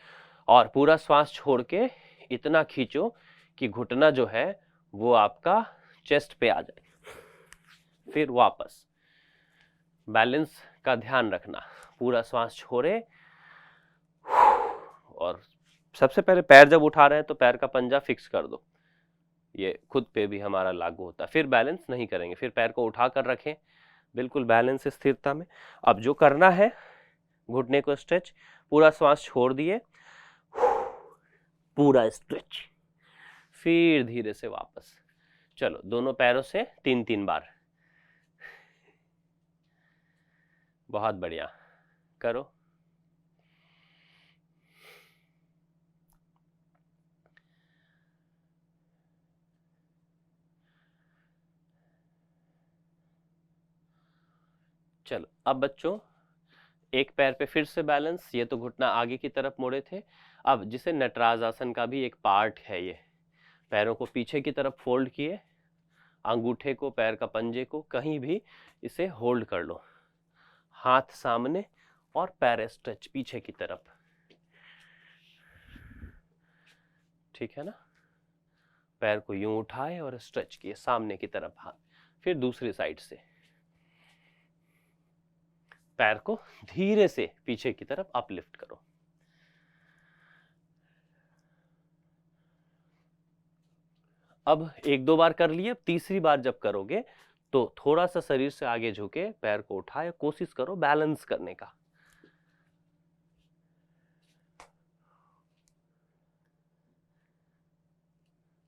और पूरा श्वास छोड़ के इतना खींचो कि घुटना जो है वो आपका चेस्ट पे आ जाए। फिर वापस बैलेंस का ध्यान रखना, पूरा श्वास छोड़े और सबसे पहले पैर जब उठा रहे हैं तो पैर का पंजा फिक्स कर दो, ये खुद पे भी हमारा लागू होता है। फिर बैलेंस नहीं करेंगे, फिर पैर को उठा कर रखें बिल्कुल बैलेंस स्थिरता में। अब जो करना है घुटने को स्ट्रेच, पूरा श्वास छोड़ दिए, पूरा स्ट्रेच, फिर धीरे से वापस। चलो दोनों पैरों से 3-3 बार। बहुत बढ़िया, करो। चलो अब बच्चों एक पैर पे फिर से बैलेंस, ये तो घुटना आगे की तरफ मोड़े थे। अब जिसे नटराज आसन का भी एक पार्ट है, ये पैरों को पीछे की तरफ फोल्ड किए, अंगूठे को पैर का पंजे को कहीं भी इसे होल्ड कर लो, हाथ सामने और पैर स्ट्रेच पीछे की तरफ, ठीक है ना। पैर को यूं उठाए और स्ट्रेच किए सामने की तरफ हाथ, फिर दूसरी साइड से पैर को धीरे से पीछे की तरफ अपलिफ्ट करो। अब 1-2 बार कर लिए, तीसरी बार जब करोगे तो थोड़ा सा शरीर से आगे झुके, पैर को उठाए, कोशिश करो बैलेंस करने का।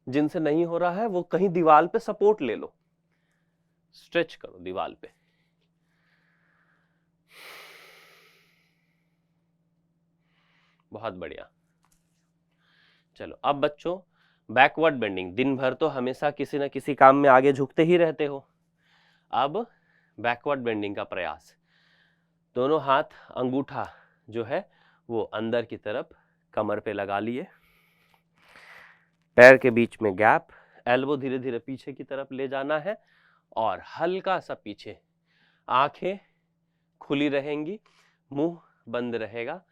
जिनसे नहीं हो रहा है वो कहीं दीवार पे सपोर्ट ले लो, स्ट्रेच करो दीवार पे। बहुत बढ़िया। चलो अब बच्चों बैकवर्ड बेंडिंग, दिन भर तो हमेशा किसी न किसी काम में आगे झुकते ही रहते हो, अब बैकवर्ड बेंडिंग का प्रयास। दोनों हाथ अंगूठा जो है वो अंदर की तरफ कमर पे लगा लिए, पैर के बीच में गैप, एल्बो धीरे धीरे पीछे की तरफ ले जाना है और हल्का सा पीछे, आंखें खुली रहेंगी, मुंह बंद रहेगा,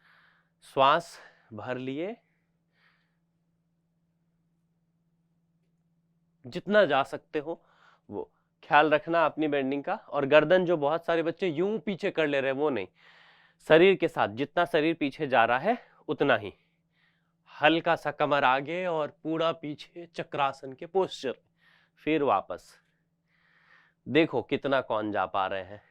श्वास भर लिए, जितना जा सकते हो वो ख्याल रखना अपनी बेंडिंग का। और गर्दन जो बहुत सारे बच्चे यूं पीछे कर ले रहे हैं वो नहीं, शरीर के साथ जितना शरीर पीछे जा रहा है उतना ही, हल्का सा कमर आगे और पूरा पीछे चक्रासन के पोस्चर। फिर वापस देखो कितना कौन जा पा रहे हैं।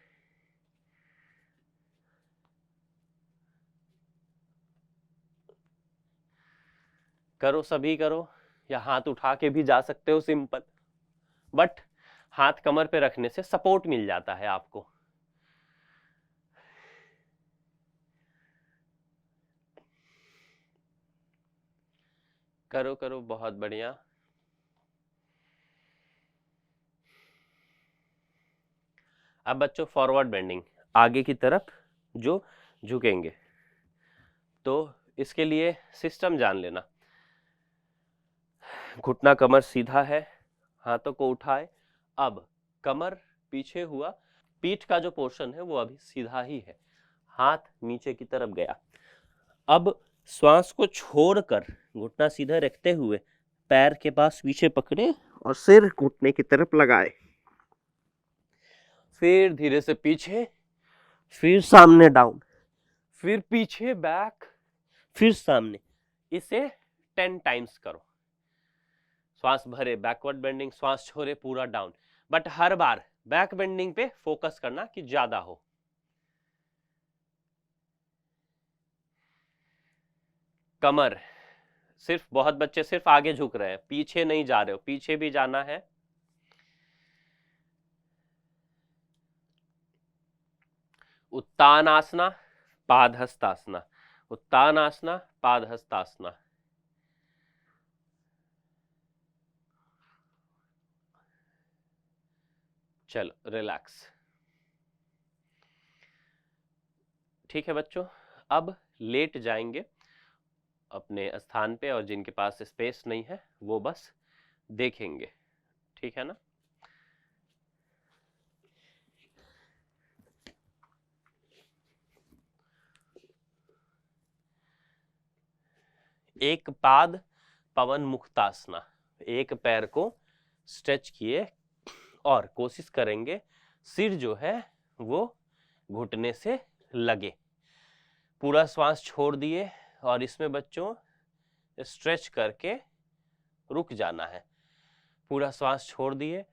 करो, सभी करो, या हाथ उठा के भी जा सकते हो सिंपल, बट हाथ कमर पे रखने से सपोर्ट मिल जाता है आपको। करो करो, बहुत बढ़िया। अब बच्चों फॉरवर्ड बेंडिंग, आगे की तरफ जो झुकेंगे, तो इसके लिए सिस्टम जान लेना। घुटना कमर सीधा है, हाथों को उठाए, अब कमर पीछे हुआ, पीठ का जो पोर्शन है वो अभी सीधा ही है, हाथ नीचे की तरफ गया। अब श्वास को छोड़कर घुटना सीधा रखते हुए पैर के पास पीछे पकड़े और सिर घुटने की तरफ लगाए, फिर धीरे से पीछे, फिर सामने डाउन, फिर पीछे बैक, फिर सामने। इसे 10 टाइम्स करो। श्वास भरे बैकवर्ड बेंडिंग, श्वास छोड़े पूरा down, but her bar back bending पे फोकस करना कि ज्यादा हो। कमर सिर्फ, बहुत बच्चे सिर्फ आगे झुक रहे हैं, पीछे नहीं जा रहे हो, पीछे भी जाना है। उत्तानासना, पादहस्तासना, उत्तानासना, पादहस्तासना। चलो रिलैक्स। ठीक है बच्चों, अब लेट जाएंगे अपने स्थान पे, और जिनके पास स्पेस नहीं है वो बस देखेंगे, ठीक है ना। एक पाद पवन मुक्तासना, एक पैर को स्ट्रेच किए और कोशिश करेंगे सिर जो है वो घुटने से लगे। पूरा श्वास छोड़ दिए और इसमें बच्चों स्ट्रेच करके रुक जाना है। पूरा श्वास छोड़ दिए,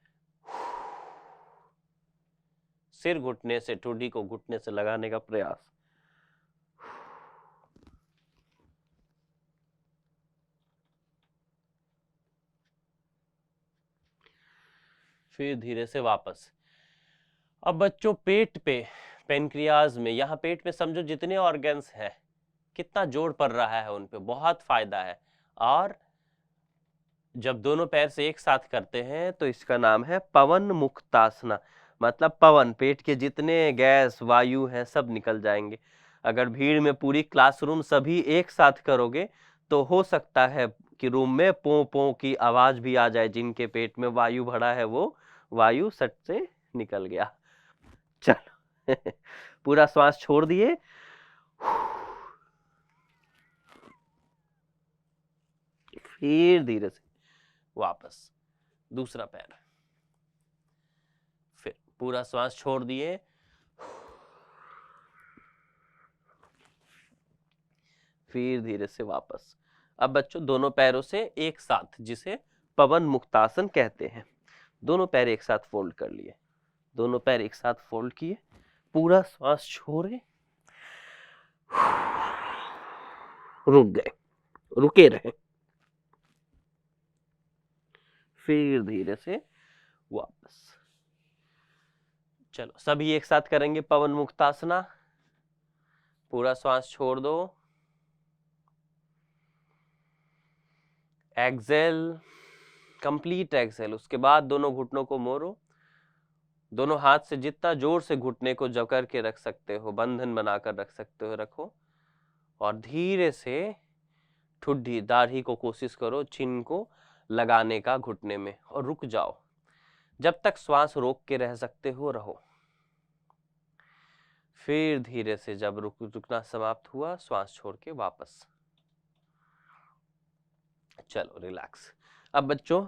सिर घुटने से, ठुड्डी को घुटने से लगाने का प्रयास। फिर धीरे से वापस। अब बच्चों पेट पे, पेनक्रियाज में, यहाँ पेट में समझो जितने ऑर्गन्स हैं, कितना जोर पड़ रहा है उन पे, बहुत फायदा है। और जब दोनों पैर से एक साथ करते हैं तो इसका नाम है पवन मुक्तासना। मतलब पवन, पेट के जितने गैस वायु हैं सब निकल जाएंगे। अगर भीड़ में पूरी क्लासरूम सभी एक साथ करोगे तो हो सकता है कि रूम में पो पो की आवाज भी आ जाए। जिनके पेट में वायु भरा है वो वायु सट से निकल गया। चलो पूरा श्वास छोड़ दिए, फिर धीरे से वापस दूसरा पैर। फिर पूरा श्वास छोड़ दिए, फिर धीरे से वापस। अब बच्चों दोनों पैरों से एक साथ, जिसे पवन मुक्तासन कहते हैं, दोनों पैर एक साथ फोल्ड कर लिए। दोनों पैर एक साथ फोल्ड किए, पूरा श्वास छोड़े, रुक गए, रुके रहे, फिर धीरे से वापस। चलो सभी एक साथ करेंगे पवन मुक्तासना। पूरा श्वास छोड़ दो, एक्सेल, कंप्लीट एक्सेल। उसके बाद दोनों घुटनों को मोड़ो, दोनों हाथ से जितना जोर से घुटने को जकड़ के रख सकते हो, बंधन बनाकर रख सकते हो रखो, और धीरे से ठुड्डी, दाढ़ी को कोशिश करो चिन को लगाने का घुटने में, और रुक जाओ। जब तक श्वास रोक के रह सकते हो रहो। फिर धीरे से जब रुकना समाप्त हुआ, श्वास छोड़ के वापस। चलो रिलैक्स। अब बच्चों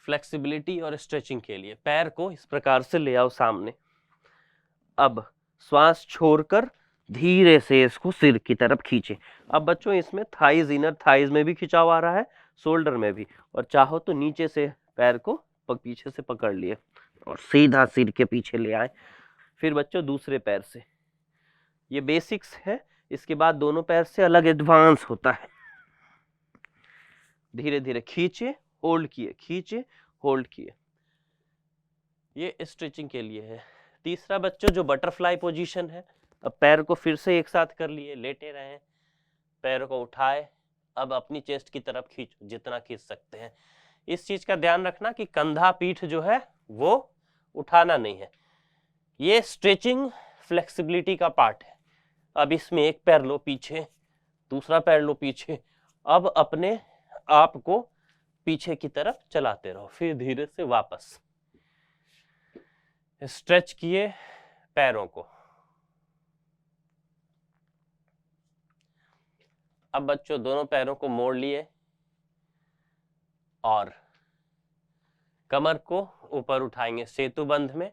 फ्लेक्सिबिलिटी और स्ट्रेचिंग के लिए पैर को इस प्रकार से ले आओ सामने। अब श्वास छोड़कर धीरे से इसको सिर की तरफ खींचे। अब बच्चों इसमें थाइज, इनर थाइज में भी खिंचाव आ रहा है, शोल्डर में भी, और चाहो तो नीचे से पैर को पीछे से पकड़ लिए और सीधा सिर के पीछे ले आए। फिर बच्चों दूसरे पैर से, ये बेसिक्स है, इसके बाद दोनों पैर से अलग एडवांस होता है। धीरे धीरे खींचे, होल्ड किए, खींचे, होल्ड किए। ये स्ट्रेचिंग के लिए है। तीसरा बच्चों जो बटरफ्लाई पोजीशन है, अब पैर को फिर से एक साथ कर लिए, लेटे रहे, पैर को उठाए, अब अपनी चेस्ट की तरफ खींचो जितना खींच सकते हैं। इस चीज का ध्यान रखना कि कंधा पीठ जो है वो उठाना नहीं है। ये स्ट्रेचिंग फ्लेक्सिबिलिटी का पार्ट है। अब इसमें एक पैर लो पीछे, दूसरा पैर लो पीछे, अब अपने आप को पीछे की तरफ चलाते रहो, फिर धीरे से वापस। स्ट्रेच किए पैरों को। अब बच्चों दोनों पैरों को मोड़ लिए और कमर को ऊपर उठाएंगे सेतुबंध में,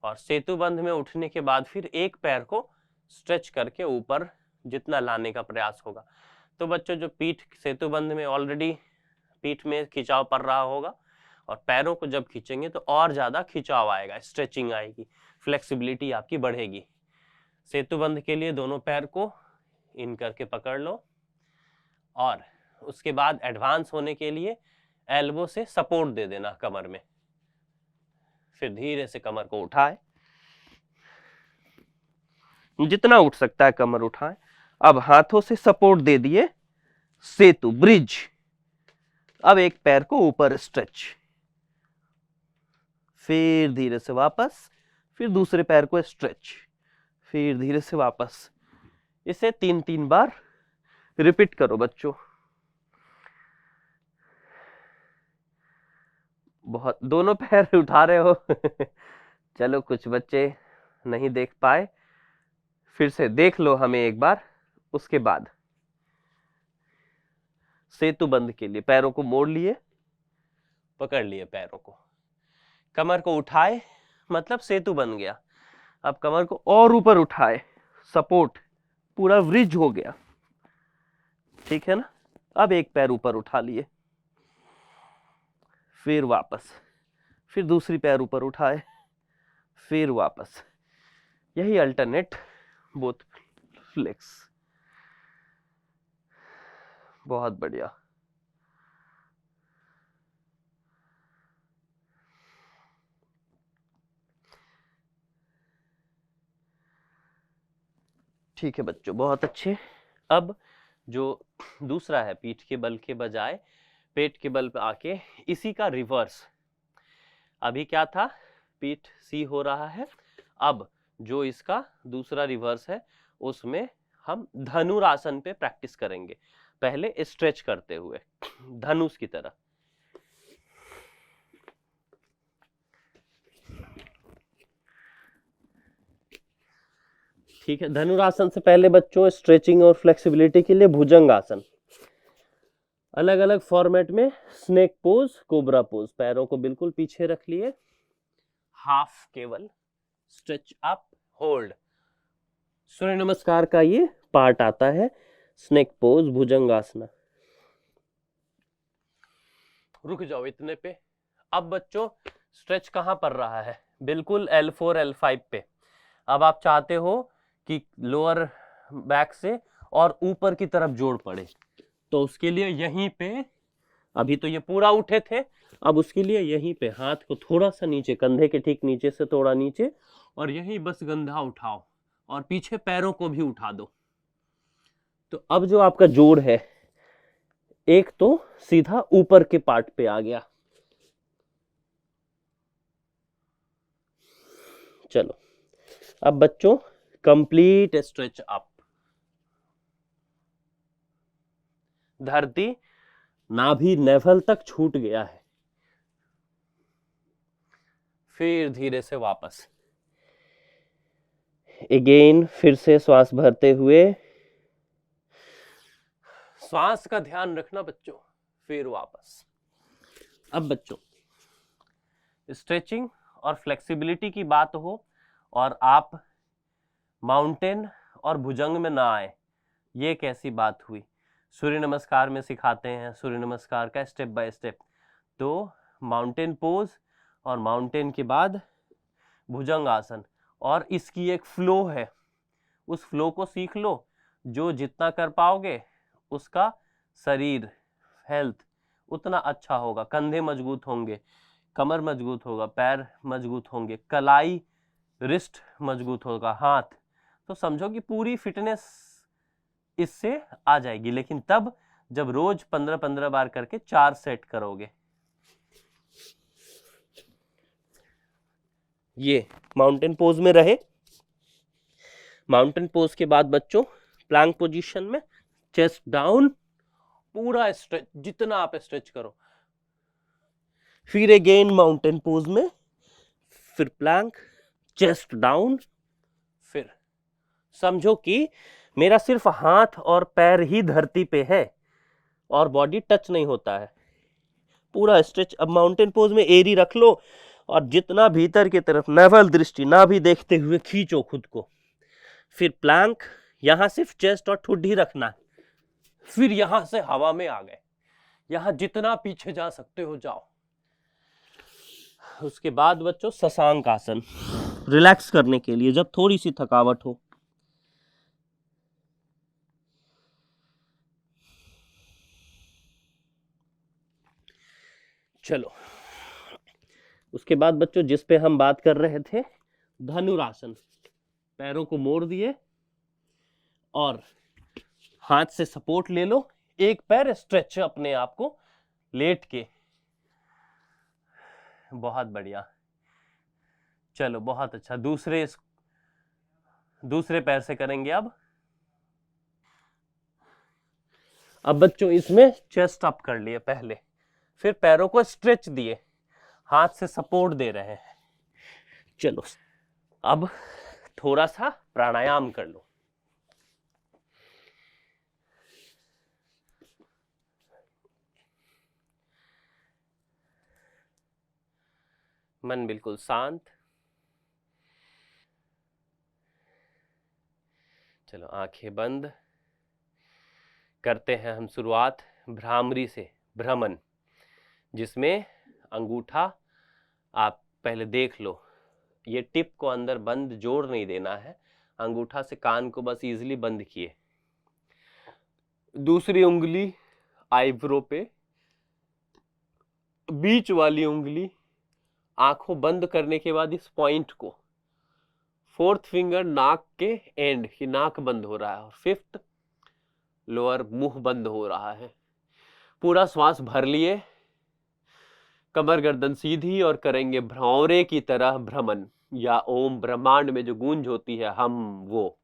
और सेतुबंध में उठने के बाद फिर एक पैर को स्ट्रेच करके ऊपर जितना लाने का प्रयास होगा। तो बच्चों जो पीठ सेतुबंध में, ऑलरेडी पीठ में खिंचाव पड़ रहा होगा, और पैरों को जब खींचेंगे तो और ज्यादा खिंचाव आएगा, स्ट्रेचिंग आएगी, फ्लेक्सिबिलिटी आपकी बढ़ेगी। सेतुबंध के लिए दोनों पैर को इन करके पकड़ लो, और उसके बाद एडवांस होने के लिए एल्बो से सपोर्ट दे देना कमर में। फिर धीरे से कमर को उठाए, जितना उठ सकता है कमर उठाए। अब हाथों से सपोर्ट दे दिए, सेतु, ब्रिज। अब एक पैर को ऊपर स्ट्रेच, फिर धीरे से वापस, फिर दूसरे पैर को स्ट्रेच, फिर धीरे से वापस। इसे 3-3 बार रिपीट करो बच्चों। बहुत, दोनों पैर उठा रहे हो चलो, कुछ बच्चे नहीं देख पाए, फिर से देख लो हमें एक बार। उसके बाद सेतु बंद के लिए पैरों को मोड़ लिए, पकड़ लिए पैरों को, कमर को उठाए, मतलब सेतु बन गया। अब कमर को और ऊपर उठाए, सपोर्ट, पूरा व्रिज हो गया, ठीक है ना। अब एक पैर ऊपर उठा लिए, फिर वापस, फिर दूसरी पैर ऊपर उठाए, फिर वापस। यही अल्टरनेट बोथ फ्लेक्स। बहुत बढ़िया। ठीक है बच्चों, बहुत अच्छे। अब जो दूसरा है, पीठ के बल के बजाय पेट के बल पे आके इसी का रिवर्स। अभी क्या था, पीठ सी हो रहा है, अब जो इसका दूसरा रिवर्स है उसमें हम धनुरासन पे प्रैक्टिस करेंगे। पहले स्ट्रेच करते हुए धनुष की तरह। ठीक है, धनुरासन से पहले बच्चों स्ट्रेचिंग और फ्लेक्सिबिलिटी के लिए भुजंग आसन, अलग अलग फॉर्मेट में। स्नेक पोज, कोबरा पोज, पैरों को बिल्कुल पीछे रख लिए, हाफ केवल स्ट्रेच अप, होल्ड। सूर्य नमस्कार का ये पार्ट आता है, स्नेक पोज, भुजंगासना। रुक जाओ इतने पे। अब बच्चों स्ट्रेच कहां पर रहा है, बिल्कुल L4 L5 पे। अब आप चाहते हो कि लोअर बैक से और ऊपर की तरफ जोड़ पड़े, तो उसके लिए यहीं पे, अभी तो ये पूरा उठे थे, अब उसके लिए यहीं पे हाथ को थोड़ा सा नीचे, कंधे के ठीक नीचे से थोड़ा नीचे, और यहीं बस गंधा उठाओ और पीछे पैरों को भी उठा दो। तो अब जो आपका जोड़ है, एक तो सीधा ऊपर के पार्ट पे आ गया। चलो अब बच्चों कंप्लीट स्ट्रेच अप। धरती नाभि नेवल तक छूट गया है। फिर धीरे से वापस, अगेन फिर से श्वास भरते हुए, श्वास का ध्यान रखना बच्चों, फिर वापस। अब बच्चों स्ट्रेचिंग और फ्लेक्सिबिलिटी की बात हो और आप माउंटेन और भुजंग में ना आए, ये कैसी बात हुई। सूर्य नमस्कार में सिखाते हैं, सूर्य नमस्कार का स्टेप बाय स्टेप। तो माउंटेन पोज और माउंटेन के बाद भुजंग आसन, और इसकी एक फ्लो है, उस फ्लो को सीख लो। जो जितना कर पाओगे उसका शरीर हेल्थ उतना अच्छा होगा। कंधे मजबूत होंगे, कमर मजबूत होगा, पैर मजबूत होंगे, कलाई रिस्ट मजबूत होगा, हाथ। तो समझो कि पूरी फिटनेस इससे आ जाएगी। लेकिन तब जब रोज 15-15 बार करके 4 सेट करोगे। ये माउंटेन पोज में रहे। माउंटेन पोज के बाद बच्चों प्लैंक पोजीशन में चेस्ट डाउन, पूरा स्ट्रेच, जितना आप स्ट्रेच करो। फिर अगेन माउंटेन पोज में, फिर प्लैंक, चेस्ट डाउन। फिर समझो कि मेरा सिर्फ हाथ और पैर ही धरती पे है और बॉडी टच नहीं होता है, पूरा स्ट्रेच। अब माउंटेन पोज में एरी रख लो और जितना भीतर की तरफ नेवल दृष्टि, ना भी देखते हुए खींचो खुद को। फिर प्लैंक, यहां सिर्फ चेस्ट और ठुड्डी रखना है। फिर यहां से हवा में आ गए, यहां जितना पीछे जा सकते हो जाओ। उसके बाद बच्चों शशांक आसन, रिलैक्स करने के लिए जब थोड़ी सी थकावट हो। चलो उसके बाद बच्चों जिस पे हम बात कर रहे थे, धनुरासन। पैरों को मोड़ दिए और हाथ से सपोर्ट ले लो, एक पैर स्ट्रेच अपने आप को लेट के। बहुत बढ़िया। चलो बहुत अच्छा, दूसरे पैर से करेंगे अब बच्चों इसमें चेस्ट अप कर लिए पहले, फिर पैरों को स्ट्रेच दिए, हाथ से सपोर्ट दे रहे हैं। चलो अब थोड़ा सा प्राणायाम कर लो। मन बिल्कुल शांत। चलो आंखें बंद करते हैं हम शुरुआत भ्रामरी से, भ्रमण, जिसमें अंगूठा आप पहले देख लो, ये टिप को अंदर बंद, जोड़ नहीं देना है, अंगूठा से कान को बस इजीली बंद किए। दूसरी उंगली आईब्रो पे, बीच वाली उंगली आंखों बंद करने के बाद इस पॉइंट को, फोर्थ फिंगर नाक के एंड की, नाक बंद हो रहा है, और फिफ्थ लोअर मुंह बंद हो रहा है। पूरा श्वास भर लिए, कमर गर्दन सीधी, और करेंगे भ्रौरे की तरह भ्रमण, या ओम ब्रह्मांड में जो गूंज होती है हम वो।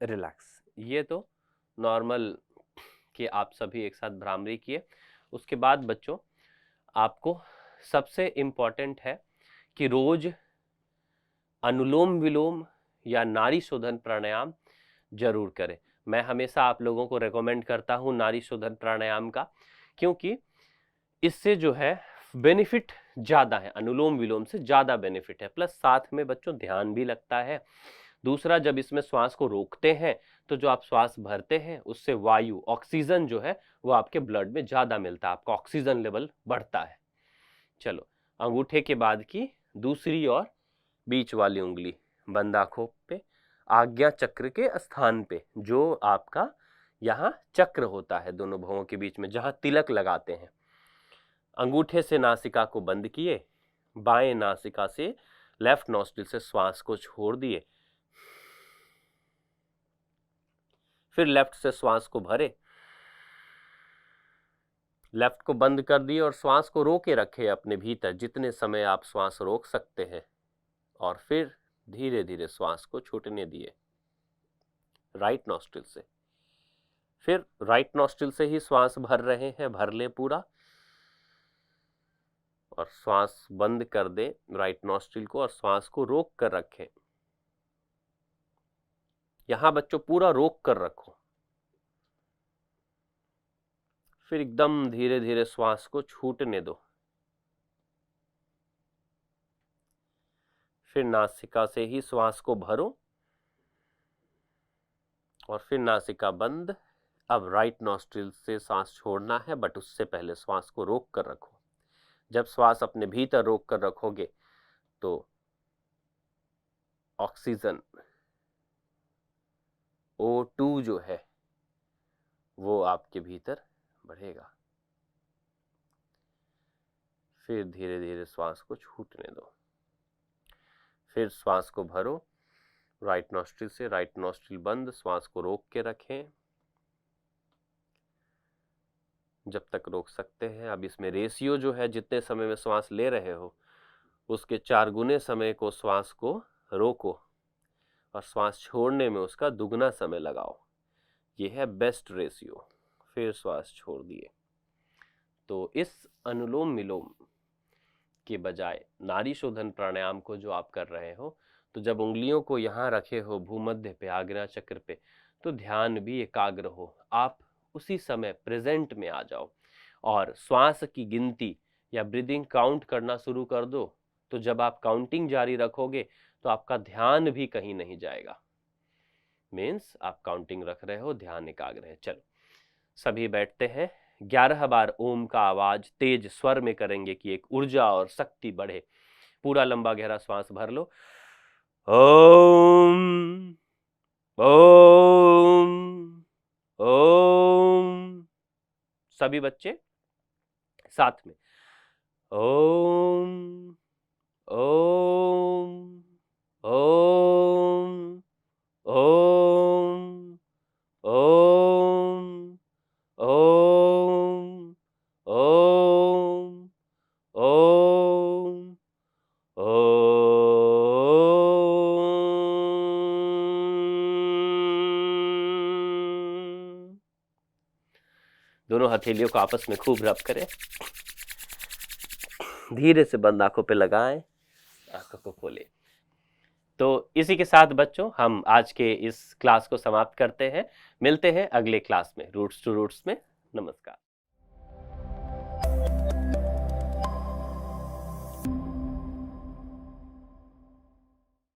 रिलैक्स। ये तो नॉर्मल कि आप सभी एक साथ भ्रामरी किए। उसके बाद बच्चों आपको सबसे इम्पॉर्टेंट है कि रोज अनुलोम विलोम या नाड़ी शोधन प्राणायाम जरूर करें। मैं हमेशा आप लोगों को रेकमेंड करता हूं नाड़ी शोधन प्राणायाम का, क्योंकि इससे जो है बेनिफिट ज्यादा है, अनुलोम विलोम से ज्यादा बेनिफिट है, प्लस साथ में बच्चों ध्यान भी लगता है। दूसरा, जब इसमें श्वास को रोकते हैं तो जो आप श्वास भरते हैं उससे वायु, ऑक्सीजन जो है वो आपके ब्लड में ज्यादा मिलता है, आपका ऑक्सीजन लेवल बढ़ता है। चलो अंगूठे के बाद की दूसरी और बीच वाली उंगली बंद आंखों पे, आज्ञा चक्र के स्थान पे, जो आपका यहाँ चक्र होता है दोनों भवों के बीच में, जहां तिलक लगाते हैं। अंगूठे से नासिका को बंद किए, बाएं नासिका से, लेफ्ट नॉस्ट्रिल से श्वास को छोड़ दिए, फिर लेफ्ट से श्वास को भरे, लेफ्ट को बंद कर दिए और श्वास को रोके रखे अपने भीतर जितने समय आप श्वास रोक सकते हैं, और फिर धीरे धीरे श्वास को छूटने दिए राइट नॉस्ट्रिल से। फिर राइट नॉस्ट्रिल से ही श्वास भर रहे हैं, भर ले पूरा, और श्वास बंद कर दे राइट नॉस्ट्रिल को और श्वास को रोक कर रखें। यहां बच्चों पूरा रोक कर रखो, फिर एकदम धीरे धीरे श्वास को छूटने दो। फिर नासिका से ही श्वास को भरो और फिर नासिका बंद। अब राइट नॉस्ट्रिल से सांस छोड़ना है, बट उससे पहले श्वास को रोक कर रखो। जब श्वास अपने भीतर रोक कर रखोगे तो ऑक्सीजन O2 जो है वो आपके भीतर बढ़ेगा। फिर धीरे धीरे श्वास को छूटने दो, फिर श्वास को भरो राइट नॉस्ट्रिल से, राइट नॉस्ट्रिल बंद, श्वास को रोक के रखें जब तक रोक सकते हैं। अब इसमें रेशियो जो है, जितने समय में श्वास ले रहे हो उसके 4 गुने समय को श्वास को रोको और श्वास छोड़ने में उसका दुगना समय लगाओ। ये है बेस्ट रेशियो। फिर श्वास छोड़ दिए। तो इस अनुलोम विलोम के बजाय नाड़ी शोधन प्राणायाम को जो आप कर रहे हो, तो जब उंगलियों को यहाँ रखे हो भूमध्य पे, आज्ञा चक्र पे, तो ध्यान भी एकाग्र हो, आप उसी समय प्रेजेंट में आ जाओ और श्वास की गिनती या ब्रीदिंग काउंट करना शुरू कर दो, तो जब आप काउंटिंग जारी रखोगे तो आपका ध्यान भी कहीं नहीं जाएगा। मीन्स आप काउंटिंग रख रहे हो, ध्यान एकाग्र है। चलो सभी बैठते हैं। 11 बार ओम का आवाज तेज स्वर में करेंगे कि एक ऊर्जा और शक्ति बढ़े। पूरा लंबा गहरा श्वास भर लो। ओम ओम ओम। सभी बच्चे साथ में ओम ओम ओम ओम ओम ओम ओम ओम ओम। दोनों हथेलियों को आपस में खूब रब करें। धीरे से बंद आंखों पे लगाएं, आंखों को खोलें। तो इसी के साथ बच्चों हम आज के इस क्लास को समाप्त करते हैं। मिलते हैं अगले क्लास में रूट्स टू रूट्स में। नमस्कार।